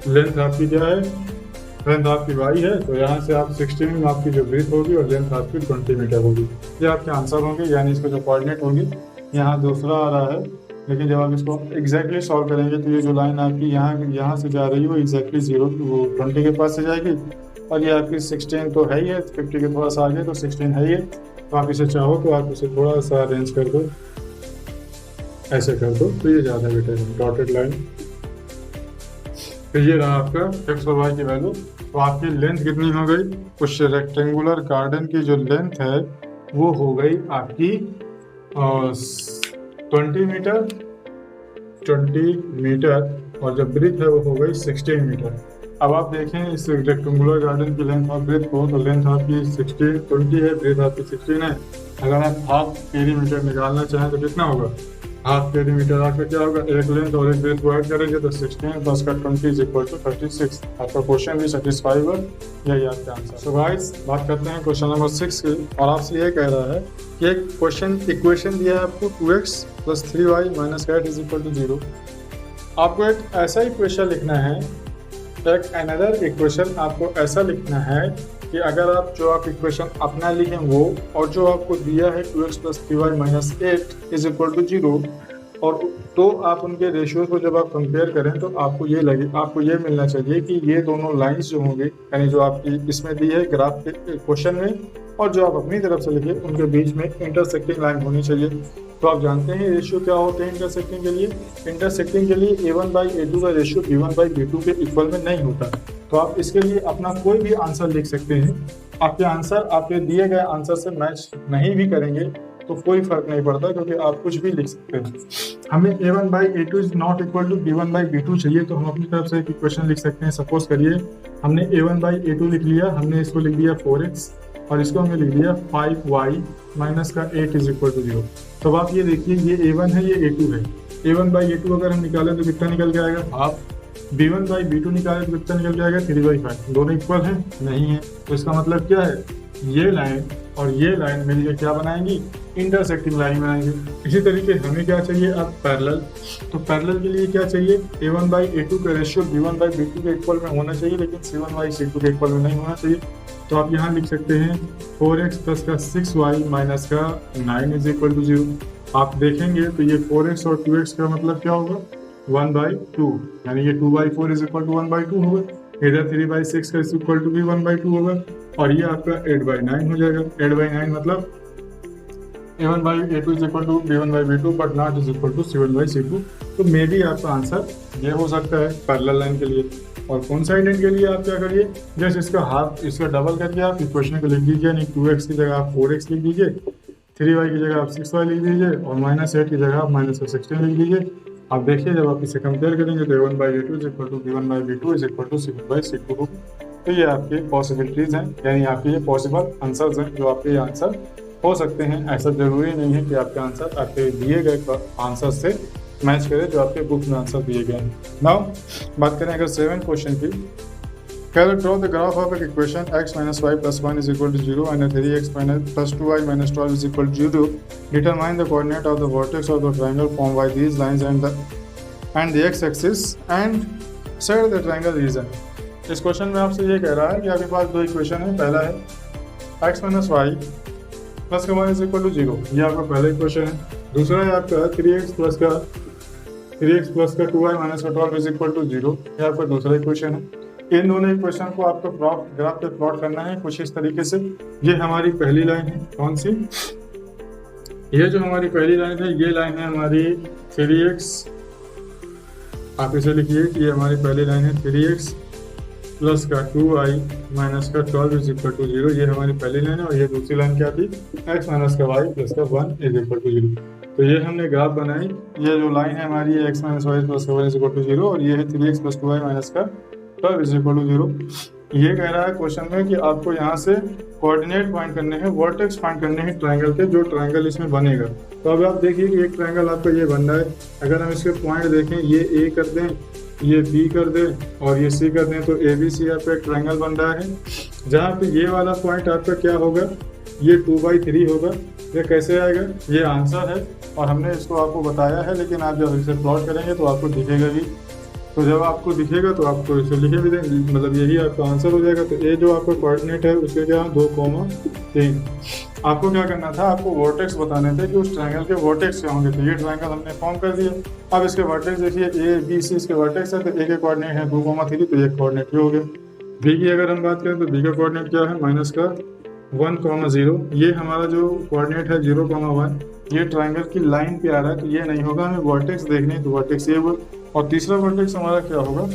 लेंथ आपकी क्या है? लेंथ आपकी वाई है, तो यहाँ से आप 16 आपकी जो ब्रीथ होगी और लेंथ आपकी 20 मीटर होगी। ये आपके आंसर होंगे, यानी इसका जो कोऑर्डिनेट होगी यहाँ दूसरा आ रहा है, लेकिन जब आप इसको एग्जैक्टली सॉल्व करेंगे तो ये जो लाइन आपकी यहाँ से जा रही है वो एग्जैक्टली 20 के पास से जाएगी। और ये आपकी 16 तो है ही है, 50 के थोड़ा सा आगे तो 16 है ही है। तो आप इसे चाहो तो आप इसे थोड़ा सा अरेंज कर दो, ऐसे कर दो तो ये ज़्यादा बेटर है, डॉटेड लाइन। तो ये रहा आपका एक्स और वाई की वैल्यू। तो आपकी लेंथ कितनी हो गई? उस रेक्टेंगुलर गार्डन की जो लेंथ है वो हो गई आपकी 20 मीटर, 20 मीटर, और जो ब्रीथ है वो हो गई 16 मीटर। अब आप देखें इस रेक्टेंगुलर गार्डन की लेंथ और ब्रीथ को, तो लेंथ आपकी 20 है, ब्रीथ आपकी 16 है। अगर आप हाफ पेरीमीटर निकालना चाहें तो कितना होगा? हाफ पेरीमीटर आपका क्या होगा? एक लेंथ और एक ब्रीथ को ऐड करेंगे तो 16 प्लस का 20 इज इक्वल टू 36। आपका क्वेश्चन भी सेटिस्फाई हुआ, यही आपका आंसर। सो गाइस, बात करते हैं क्वेश्चन नंबर 6 की, और आपसे ये कह रहा है कि एक क्वेश्चन इक्वेशन दिया है आपको 2x + 3y - 8 is equal to 0। आपको एक ऐसा इक्वेशन लिखना है, एक अनदर इक्वेशन आपको ऐसा लिखना है कि अगर आप जो आप इक्वेशन अपना लिखें वो, और जो आपको दिया है 2x + 3y - 8 is equal to 0, और तो आप उनके रेशियो को जब आप कंपेयर करें तो आपको ये मिलना चाहिए कि ये दोनों लाइंस जो होंगे, यानी जो आपकी इसमें दी है ग्राफ के क्वेश्चन में और जो आप अपनी तरफ से लिखे, उनके बीच में इंटरसेक्टिंग लाइन होनी चाहिए। तो आप जानते हैं रेशियो क्या होते हैं इंटरसेक्टिंग के लिए? इंटरसेक्टिंग के लिए a1/a2 का रेशियो b1/b2 के इक्वल में नहीं होता। तो आप इसके लिए अपना कोई भी आंसर लिख सकते हैं। आपके आंसर आपके दिए गए आंसर से मैच नहीं भी करेंगे तो कोई फर्क नहीं पड़ता, क्योंकि आप कुछ भी लिख सकते हैं। हमें a1/a2 is not equal to b1/b2 चाहिए, तो हम अपनी तरफ से एक इक्वेशन लिख सकते हैं। सपोज करिए हमने a1/a2 लिख लिया, हमने इसको लिख दिया 4x और इसको हमने लिख दिया 5y - 8 इज इक्वल टू 0। तो आप ये देखिए, ये a1 है, ये a2 है। a1/a2 अगर हम निकालें तो कितना निकल के आएगा? हाफ। b1/b2 निकालें तो कितना निकल जाएगा? 3/5। दोनों इक्वल हैं? नहीं है। तो इसका मतलब क्या है? ये लाइन और ये लाइन मिलकर क्या बनाएंगी? इंटरसेक्टिंग लाइन बनाएंगे। इसी तरीके हमें क्या चाहिए अब? पैरेलल। तो पैरेलल के लिए क्या चाहिए? a1/a2 का रेशियो b1/b2 के इक्वल में होना चाहिए, लेकिन c1/c2 के इक्वल में नहीं होना चाहिए। तो आप यहाँ लिख सकते हैं 4x + का 6y - का 9 इज इक्वल टू 0। आप देखेंगे तो ये 4x और 2x का मतलब क्या होगा? 1/2, यानी ये 2/4 इज इक्वल टू 1/2 होगा। इधर 3/6 का इज इक्वल टू भी 1/2 होगा, और ये आपका 8/9 हो जाएगा। 8/9 मतलब a1/a2 is equal to b1/b2 but not is equal to c1/c2। तो मे बी आपका आंसर ये हो सकता है पैरेलल लाइन के लिए। और कोइंसाइडेंट के लिए आप क्या करिए? जस्ट इसका हाफ, इसका डबल करके आप इक्वेशन को लिख दीजिए, यानी 2x की जगह आप 4x लिख दीजिए, 3y की जगह आप 6y लिख दीजिए, और -8 की जगह आप -16 लिख दीजिए। आप देखिए जब आप इसे कंपेयर करेंगे तो a1/a2 is equal to b1/b2 is equal to c1/c2 होगा। तो ये आपके पॉसिबिलिटीज़ हैं, यानी आपके ये पॉसिबल आंसर्स हैं जो आपके आंसर हो सकते हैं। ऐसा ज़रूरी नहीं है कि आपके आंसर आपके दिए गए आंसर से मैच करे जो आपके बुक में आंसर दिए गए हैं। नाउ बात करें अगर 7 क्वेश्चन की। ड्रॉ द ग्राफ ऑफ एक equation x - y + 1 is equal to 0 and 3x + 2y - 12 is equal to 0। Determine the coordinate of the vertex of the triangle form by these lines and the x axis and set the triangle region. इस question में आपसे ये कह रहा है कि आपके पास दो इक्वेशन है। पहला है x - y + का 1 इज इक्वल टू 0, ये आपका पहला इक्वेशन है। दूसरा है आपका 3x + का 2y - 12 इज इक्वल टू 0, ये आपका दूसरा इक्वेशन है। इन दोनों इक्वेशन को आपको ग्राफ पे प्लॉट करना है कुछ इस तरीके से। ये हमारी पहली लाइन है, कौन सी? ये जो हमारी पहली लाइन है, ये लाइन है हमारी 3x। आप इसे लिखिए कि ये हमारी पहली लाइन है 3x + का 2y - का 12 इज इक्वल टू 0, ये हमारी पहली लाइन है। और ये दूसरी लाइन क्या थी? x - का y + का 1 इज इक्वल टू 0। तो ये हमने ग्राफ बनाई, ये जो लाइन है हमारी x minus y plus 7 is equal to 0 और ये है 3x प्लस 2y माइनस का 12 इज इक्वल टू 0। ये कह रहा है क्वेश्चन में कि आपको यहाँ से कोऑर्डिनेट फाइंड करने हैं, वर्टेक्स फाइंड करने हैं ट्रायंगल के, जो ट्रायंगल इसमें बनेगा। तो अब आप देखिए कि एक ट्रायंगल आपका ये बन रहा है, अगर हम इसके पॉइंट देखें, ये ए कर दें, ये बी कर दें और ये सी कर दें, तो ए बी सी आपका एक ट्रायंगल बन रहा है, जहाँ पे ये वाला पॉइंट आपका क्या होगा, ये 2/3 होगा। ये कैसे आएगा, ये आंसर है और हमने इसको आपको बताया है, लेकिन आप जब इसे प्लॉट करेंगे तो आपको दिखेगा भी। तो जब आपको दिखेगा तो आपको इसे लिखे भी देंगे, मतलब यही आपका आंसर हो जाएगा। तो ये जो आपका कोऑर्डिनेट है उसके क्या 2,3। आपको क्या करना था, आपको वर्टेक्स बताने थे कि उस ट्रायंगल के वर्टेक्स क्या होंगे। तो ये ट्रायंगल हमने फॉर्म कर दिया। अब इसके वर्टेक्स देखिए, ए बी सी इसके वर्टेक्स है, तो ए के कोऑर्डिनेट है 2,3, तो ये कोऑर्डिनेट हो गया। बी की अगर हम बात करें तो बी का कोऑर्डिनेट क्या है, माइनस का 1,0। ये हमारा जो कोऑर्डिनेट है 0,1, ये ट्रायंगल की लाइन पे आ रहा है, तो ये नहीं होगा, हमें वर्टेक्स देखने हैं, तो वर्टेक्स ये हुआ। और तीसरा वर्टेक्स हमारा क्या होगा,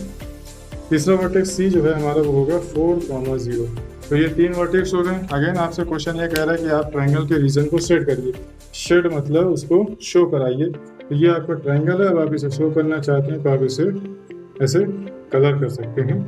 तीसरा वर्टेक्स सी जो है हमारा वो होगा 4,0। तो ये 3 वर्टेक्स हो गए। अगेन आपसे क्वेश्चन ये कह रहा है कि आप ट्रायंगल के रीजन को सेट करिए। शेड मतलब उसको शो कराइए। तो ये आपका ट्रायंगल है, अब आप इसे शो करना चाहते हैं तो आप इसे ऐसे कलर कर सकते हैं।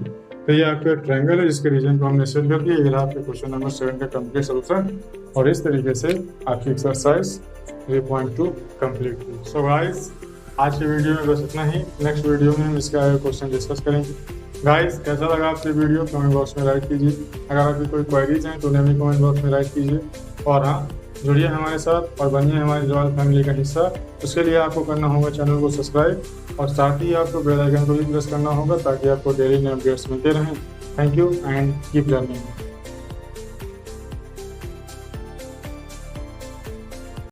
तो ये आपका ट्रायंगल है जिसके रीजन को हमने सेट कर दिया। ये रहा आपके क्वेश्चन नंबर 7 का कंप्लीट सोल्यूशन, और इस तरीके से आपकी एक्सरसाइज 3.2 कंप्लीट हुई। सो गाइस, आज की वीडियो में बस इतना ही। नेक्स्ट वीडियो में हम इसका क्वेश्चन डिस्कस करेंगे। गाइस, कैसा लगा आपकी वीडियो कमेंट बॉक्स में राइट कीजिए। अगर आपकी कोई क्वेरीज हैं तो उन्हें भी कमेंट बॉक्स में राइट कीजिए। और हाँ, जुड़िए हमारे साथ और बनिए हमारी रॉयल फैमिली का हिस्सा। उसके लिए आपको करना होगा चैनल को सब्सक्राइब, और साथ ही आपको बेल आइकन को भी प्रेस करना होगा ताकि आपको डेली नए अपडेट्स मिलते रहें। Thank you and keep learning.